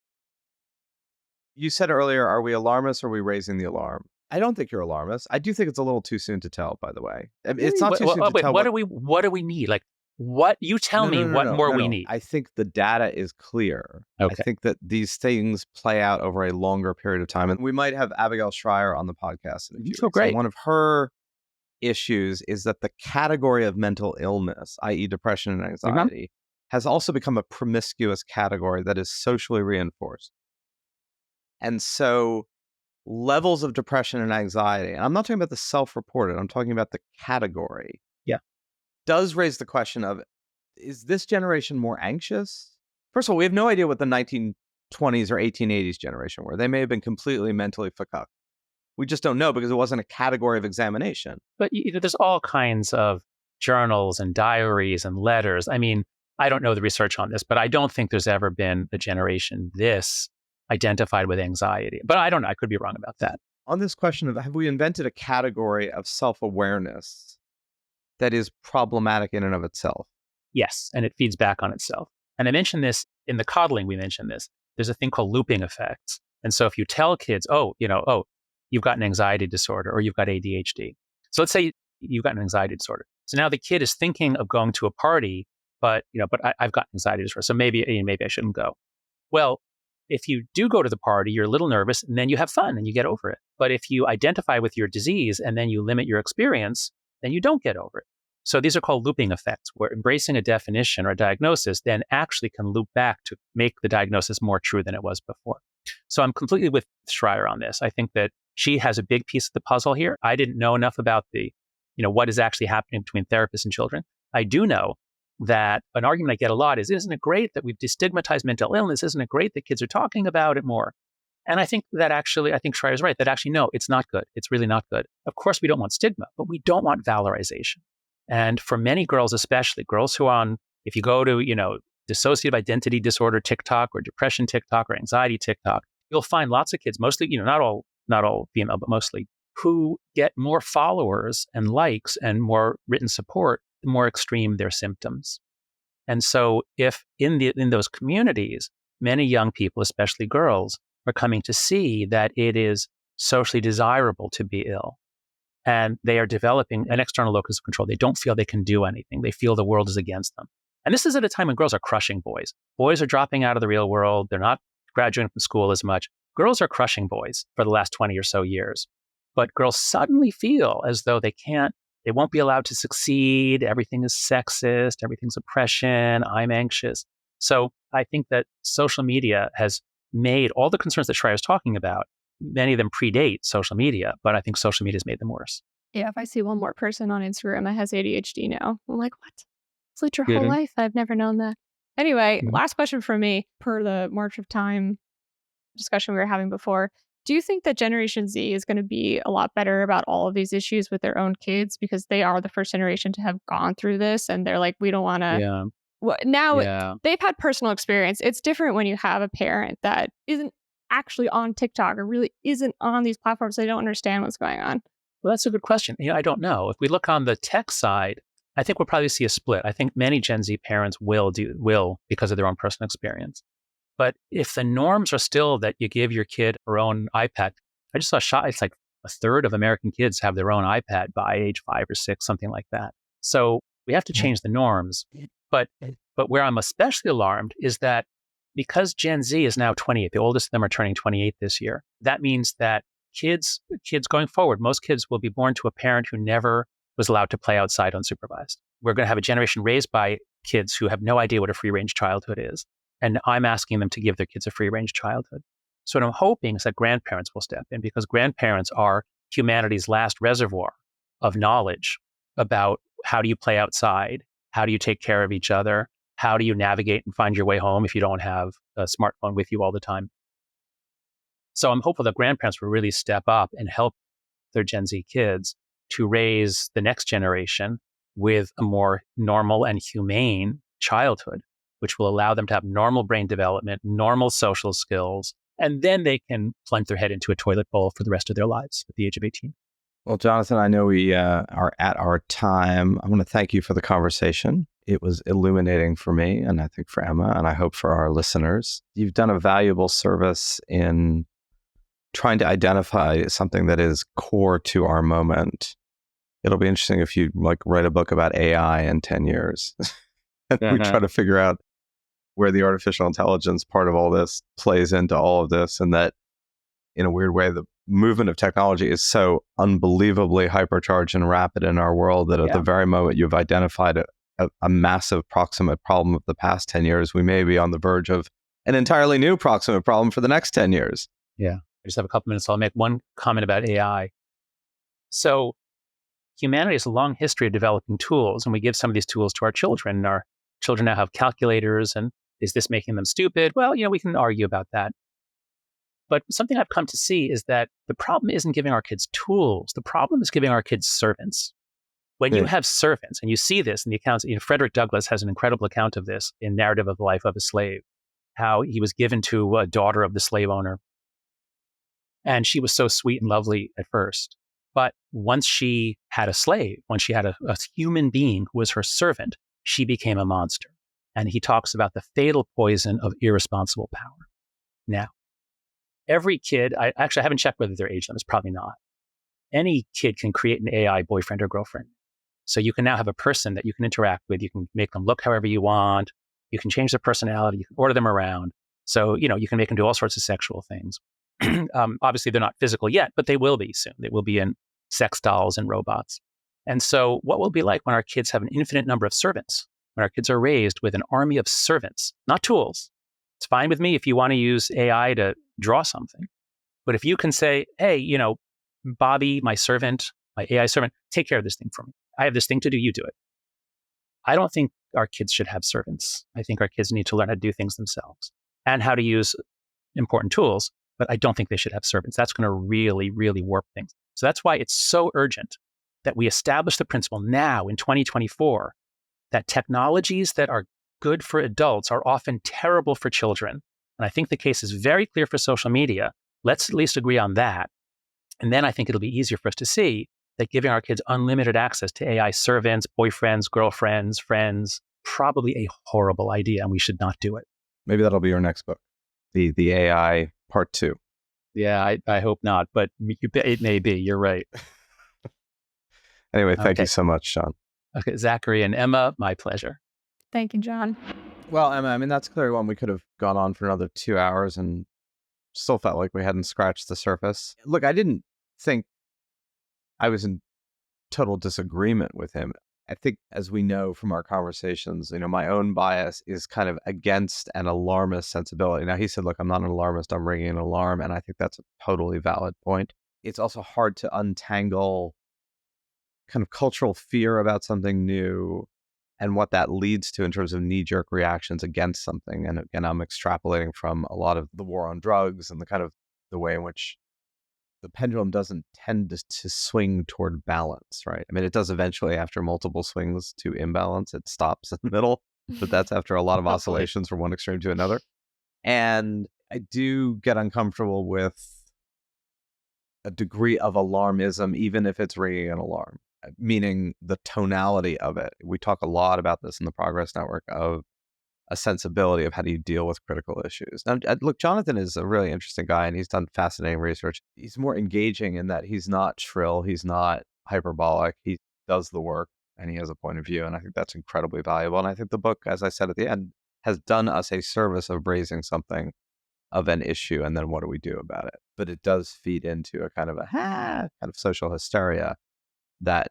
You said earlier, are we alarmists or are we raising the alarm? I don't think you're alarmist. I do think it's a little too soon to tell, by the way. I mean, it's not too soon to tell. What do we need? Like, what you tell me what more we need. I think the data is clear. Okay. I think that these things play out over a longer period of time. And we might have Abigail Schreier on the podcast in a few weeks. Great. And one of her issues is that the category of mental illness, i.e. depression and anxiety, has also become a promiscuous category that is socially reinforced. And so levels of depression and anxiety, and I'm not talking about the self-reported, I'm talking about the category. Yeah. Does raise the question of, is this generation more anxious? First of all, we have no idea what the 1920s or 1880s generation were. They may have been completely mentally fucked. We just don't know because it wasn't a category of examination. But there's all kinds of journals and diaries and letters. I mean, I don't know the research on this, but I don't think there's ever been a generation this identified with anxiety. But I don't know. I could be wrong about that. On this question of have we invented a category of self-awareness that is problematic in and of itself? Yes, and it feeds back on itself. And I mentioned this in the coddling, we mentioned this. There's a thing called looping effects. And so if you tell kids, you've got an anxiety disorder or you've got ADHD. So let's say you've got an anxiety disorder. So now the kid is thinking of going to a party, but I've got anxiety disorder. So maybe I shouldn't go. Well, if you do go to the party, you're a little nervous and then you have fun and you get over it. But if you identify with your disease and then you limit your experience, then you don't get over it. So these are called looping effects, where embracing a definition or a diagnosis then actually can loop back to make the diagnosis more true than it was before. So I'm completely with Schreier on this. I think that she has a big piece of the puzzle here. I didn't know enough about what is actually happening between therapists and children. I do know that an argument I get a lot is, isn't it great that we've destigmatized mental illness? Isn't it great that kids are talking about it more? And I think Schreier's right, that actually, no, it's not good. It's really not good. Of course, we don't want stigma, but we don't want valorization. And for many girls, especially girls who are on, if you go to, dissociative identity disorder TikTok or depression TikTok or anxiety TikTok, you'll find lots of kids, mostly, not all female, but mostly, who get more followers and likes and more written support, the more extreme their symptoms. And so if in those communities, many young people, especially girls, are coming to see that it is socially desirable to be ill, and they are developing an external locus of control. They don't feel they can do anything. They feel the world is against them. And this is at a time when girls are crushing boys. Boys are dropping out of the real world. They're not graduating from school as much. Girls are crushing boys for the last 20 or so years. But girls suddenly feel as though they won't be allowed to succeed. Everything is sexist. Everything's oppression. I'm anxious. So I think that social media has made all the concerns that Schreier is talking about. Many of them predate social media, but I think social media has made them worse. Yeah, if I see one more person on Instagram that has ADHD now, I'm like, what? It's like your whole life. I've never known that. Anyway, last question for me, per the March of Time discussion we were having before. Do you think that Generation Z is going to be a lot better about all of these issues with their own kids because they are the first generation to have gone through this and they're like, we don't want to. Yeah. Now they've had personal experience. It's different when you have a parent that isn't actually on TikTok or really isn't on these platforms. They don't understand what's going on. Well, that's a good question. I don't know. If we look on the tech side, I think we'll probably see a split. I think many Gen Z parents will because of their own personal experience. But if the norms are still that you give your kid her own iPad, I just saw a shot. It's like a third of American kids have their own iPad by age 5 or 6, something like that. So we have to change the norms. But where I'm especially alarmed is that because Gen Z is now 28, the oldest of them are turning 28 this year. That means that kids going forward, most kids will be born to a parent who never was allowed to play outside unsupervised. We're going to have a generation raised by kids who have no idea what a free-range childhood is. And I'm asking them to give their kids a free-range childhood. So what I'm hoping is that grandparents will step in, because grandparents are humanity's last reservoir of knowledge about how do you play outside, how do you take care of each other, how do you navigate and find your way home if you don't have a smartphone with you all the time. So I'm hopeful that grandparents will really step up and help their Gen Z kids to raise the next generation with a more normal and humane childhood, which will allow them to have normal brain development, normal social skills, and then they can plunge their head into a toilet bowl for the rest of their lives at the age of 18. Well, Jonathan, I know we are at our time. I want to thank you for the conversation. It was illuminating for me, and I think for Emma, and I hope for our listeners. You've done a valuable service in trying to identify something that is core to our moment. It'll be interesting if you write a book about AI in 10 years. We try to figure out where the artificial intelligence part of all this plays into all of this, and that in a weird way, the movement of technology is so unbelievably hypercharged and rapid in our world that at the very moment you've identified a massive proximate problem of the past 10 years, we may be on the verge of an entirely new proximate problem for the next 10 years. Yeah. I just have a couple minutes. So I'll make one comment about AI. So humanity has a long history of developing tools, and we give some of these tools to our children. And our children now have calculators, and is this making them stupid? Well, we can argue about that. But something I've come to see is that the problem isn't giving our kids tools. The problem is giving our kids servants. When you have servants, and you see this in the accounts, Frederick Douglass has an incredible account of this in Narrative of the Life of a Slave, how he was given to a daughter of the slave owner. And she was so sweet and lovely at first. But once she had a slave, once she had a human being who was her servant, she became a monster. And he talks about the fatal poison of irresponsible power. Now, every kid, I haven't checked whether their age limit is probably not. Any kid can create an AI boyfriend or girlfriend. So you can now have a person that you can interact with. You can make them look however you want. You can change their personality. You can order them around. So, you can make them do all sorts of sexual things. Obviously, they're not physical yet, but they will be soon. They will be in sex dolls and robots. And so what will it be like when our kids have an infinite number of servants, when our kids are raised with an army of servants, not tools? It's fine with me if you want to use AI to draw something. But if you can say, hey, Bobby, my servant, my AI servant, take care of this thing for me. I have this thing to do, you do it. I don't think our kids should have servants. I think our kids need to learn how to do things themselves and how to use important tools, but I don't think they should have servants. That's going to really, really warp things. So that's why it's so urgent that we establish the principle now in 2024 that technologies that are good for adults are often terrible for children. And I think the case is very clear for social media. Let's at least agree on that. And then I think it'll be easier for us to see that giving our kids unlimited access to AI servants, boyfriends, girlfriends, friends, probably a horrible idea, and we should not do it. Maybe that'll be your next book, the AI part 2. Yeah, I hope not, but it may be. You're right. Anyway, thank you so much, John. Okay, Zachary and Emma, my pleasure. Thank you, John. Well, Emma, I mean, that's clearly one we could have gone on for another 2 hours and still felt like we hadn't scratched the surface. Look, I didn't think I was in total disagreement with him. I think, as we know from our conversations, my own bias is kind of against an alarmist sensibility. Now, he said, look, I'm not an alarmist, I'm ringing an alarm. And I think that's a totally valid point. It's also hard to untangle kind of cultural fear about something new and what that leads to in terms of knee-jerk reactions against something. And again, I'm extrapolating from a lot of the war on drugs and the kind of the way in which the pendulum doesn't tend to swing toward balance, right? I mean, it does eventually after multiple swings to imbalance. It stops in the middle, but that's after a lot of oscillations from one extreme to another. And I do get uncomfortable with a degree of alarmism, even if it's ringing an alarm, meaning the tonality of it. We talk a lot about this in the Progress Network of a sensibility of how do you deal with critical issues. Now, look, Jonathan is a really interesting guy and he's done fascinating research. He's more engaging in that he's not shrill, he's not hyperbolic, he does the work and he has a point of view. And I think that's incredibly valuable. And I think the book, as I said at the end, has done us a service of raising something of an issue and then what do we do about it? But it does feed into a kind of kind of social hysteria that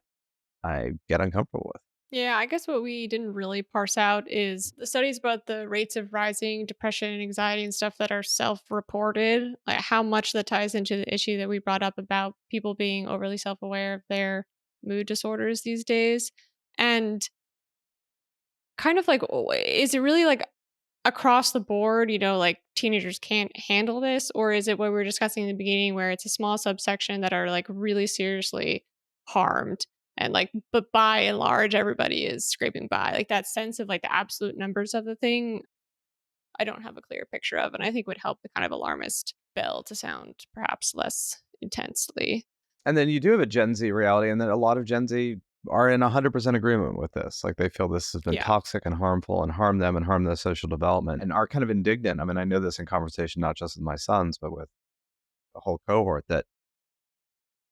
I get uncomfortable with. Yeah, I guess what we didn't really parse out is the studies about the rates of rising depression and anxiety and stuff that are self-reported, like how much that ties into the issue that we brought up about people being overly self-aware of their mood disorders these days. And kind of like, is it really like across the board, like teenagers can't handle this? Or is it what we were discussing in the beginning where it's a small subsection that are like really seriously harmed? And like, but by and large, everybody is scraping by. Like that sense of like the absolute numbers of the thing, I don't have a clear picture of. And I think would help the kind of alarmist bell to sound perhaps less intensely. And then you do have a Gen Z reality, and then a lot of Gen Z are in 100% agreement with this. Like they feel this has been toxic and harmful and harm them and harm their social development and are kind of indignant. I mean, I know this in conversation, not just with my sons, but with the whole cohort, that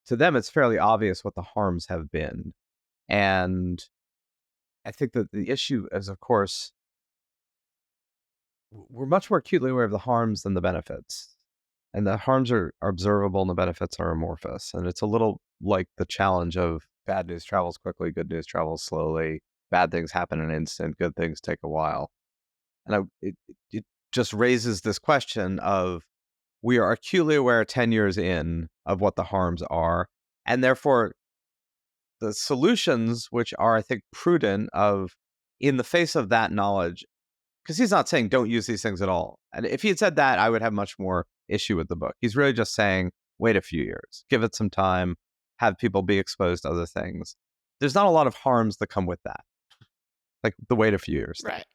to them, it's fairly obvious what the harms have been. And I think that the issue is, of course, we're much more acutely aware of the harms than the benefits. And the harms are observable and the benefits are amorphous. And it's a little like the challenge of bad news travels quickly, good news travels slowly. Bad things happen in an instant, good things take a while. And it just raises this question of, we are acutely aware 10 years in of what the harms are. And therefore, the solutions, which are, I think, prudent of in the face of that knowledge, because he's not saying don't use these things at all. And if he had said that, I would have much more issue with the book. He's really just saying, wait a few years, give it some time, have people be exposed to other things. There's not a lot of harms that come with that, like the wait a few years. Right.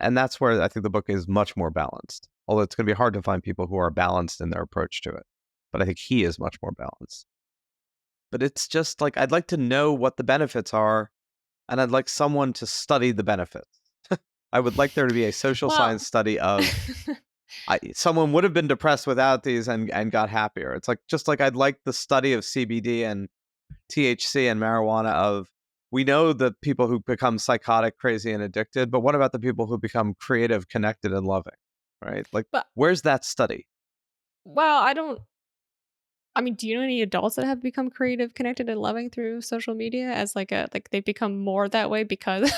And that's where I think the book is much more balanced. Although it's going to be hard to find people who are balanced in their approach to it. but I think he is much more balanced. But it's just like, I'd like to know what the benefits are, and I'd like someone to study the benefits. I would like there to be a social science study of someone would have been depressed without these and got happier. It's like, just like I'd like the study of CBD and THC and marijuana of, we know the people who become psychotic, crazy, and addicted, but what about the people who become creative, connected, and loving, right? Like, But where's that study? well, do you know any adults that have become creative, connected, and loving through social media as like they become more that way because of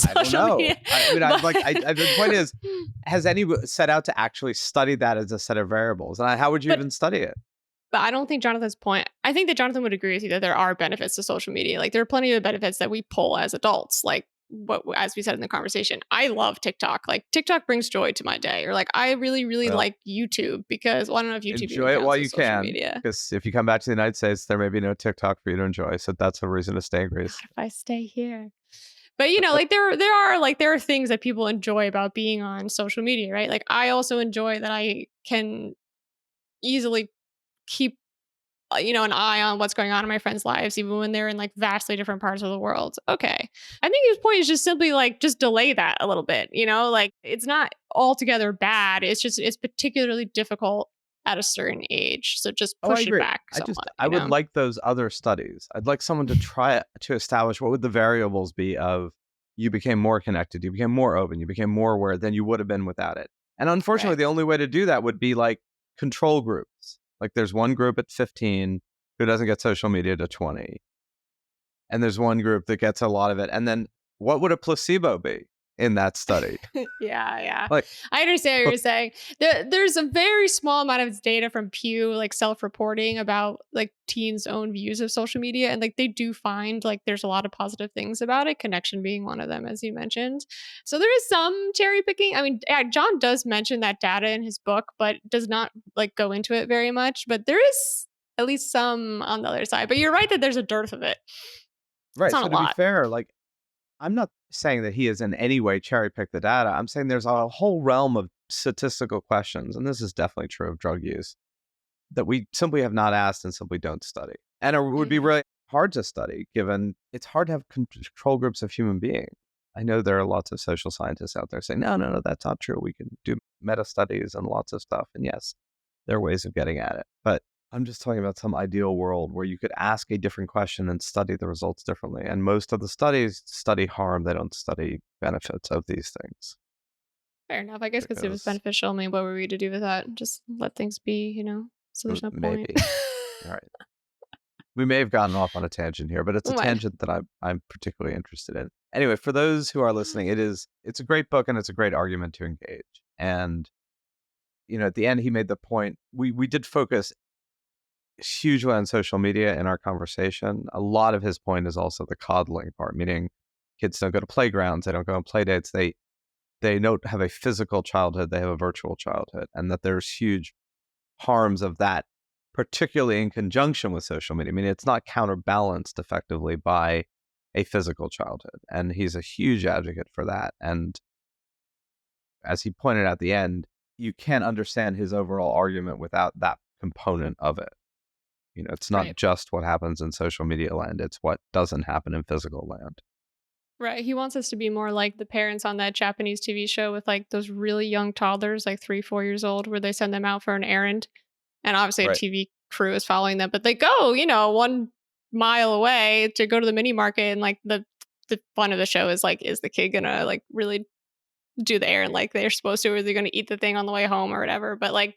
I don't social know. media? I mean, I'm like, But the point is, has anyone set out to actually study that as a set of variables? And how would you but even study it? but I don't think Jonathan's point. I think that Jonathan would agree with you that there are benefits to social media. Like there are plenty of benefits that we pull as adults. Like what, as we said in the conversation, I love TikTok. Like TikTok brings joy to my day. Or like I really, really Well, like YouTube because well, I don't know if YouTube enjoy even it counts while as you social can, media. because if you come back to the United States, there may be no TikTok for you to enjoy. So that's a reason to stay in Greece. If I stay here. But like there are things that people enjoy about being on social media, right? Like I also enjoy that I can easily keep an eye on what's going on in my friends' lives, even when they're in like vastly different parts of the world. Okay. I think his point is just simply like just delay that a little bit, like it's not altogether bad. It's particularly difficult at a certain age. So just Oh, I push it agree. back somewhat, I would like those other studies. I'd like someone to try to establish what would the variables be of you became more connected, you became more open, you became more aware than you would have been without it. And unfortunately, Right. the only way to do that would be like control groups. Like there's one group at 15 who doesn't get social media to 20. And there's one group that gets a lot of it. And then what would a placebo be in that study? Yeah. Like, I understand what you're saying. There's a very small amount of data from Pew, like self-reporting about like teens' own views of social media. And like they do find like there's a lot of positive things about it, connection being one of them, as you mentioned. So there is some cherry picking. I mean, yeah, John does mention that data in his book, but does not like go into it very much. But there is at least some on the other side. But you're right that there's a dearth of it. It's right. not So a to be lot. fair, like, I'm not saying that he has in any way cherry picked the data. I'm saying there's a whole realm of statistical questions, and this is definitely true of drug use, that we simply have not asked and simply don't study. And it would be Mhm. really hard to study, given it's hard to have control groups of human beings. I know there are lots of social scientists out there saying, no, that's not true. We can do meta studies and lots of stuff. And yes, there are ways of getting at it. But I'm just talking about some ideal world where you could ask a different question and study the results differently. And most of the studies study harm, they don't study benefits of these things. Fair enough. I guess because it was Because beneficial. I mean, what were we to do with that? Just let things be, So there's no point. maybe. All right. We may have gotten off on a tangent here, but it's a What? tangent that I'm particularly interested in. Anyway, for those who are listening, it's a great book and it's a great argument to engage. And at the end, he made the point. We did focus hugely on social media in our conversation. A lot of his point is also the coddling part, meaning kids don't go to playgrounds, they don't go on play dates, they don't have a physical childhood, they have a virtual childhood, and that there's huge harms of that, particularly in conjunction with social media. I mean, it's not counterbalanced effectively by a physical childhood. And he's a huge advocate for that. And as he pointed out at the end, you can't understand his overall argument without that component of it. It's not Right. just what happens in social media land, it's what doesn't happen in physical land. Right. He wants us to be more like the parents on that Japanese TV show with like those really young toddlers, like 3, 4 years old, where they send them out for an errand. And obviously a Right. TV crew is following them, but they go, 1 mile away to go to the mini market. And like the fun of the show is like, is the kid gonna like really do the errand like they're supposed to, or is he gonna eat the thing on the way home or whatever? But like,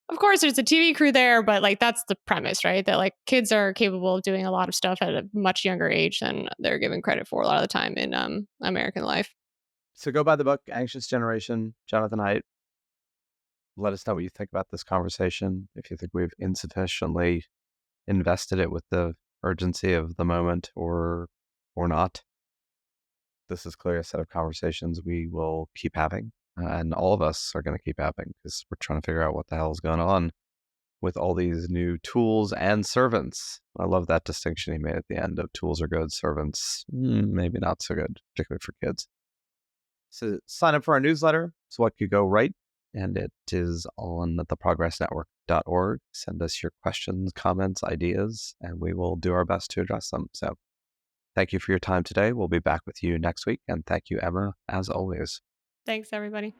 of course, there's a TV crew there, but like that's the premise, right? That like kids are capable of doing a lot of stuff at a much younger age than they're given credit for a lot of the time in American life. So go buy the book, Anxious Generation, Jonathan Haidt. Let us know what you think about this conversation, if you think we've insufficiently invested it with the urgency of the moment or not. This is clearly a set of conversations we will keep having, and all of us are going to keep having, because we're trying to figure out what the hell is going on with all these new tools and servants. I love that distinction he made at the end of tools are good, servants maybe not so good, particularly for kids. So sign up for our newsletter. So what could go right? and it is on theprogressnetwork.org. Send us your questions, comments, ideas, and we will do our best to address them. So thank you for your time today. We'll be back with you next week. And thank you, Emma, as always. Thanks, everybody.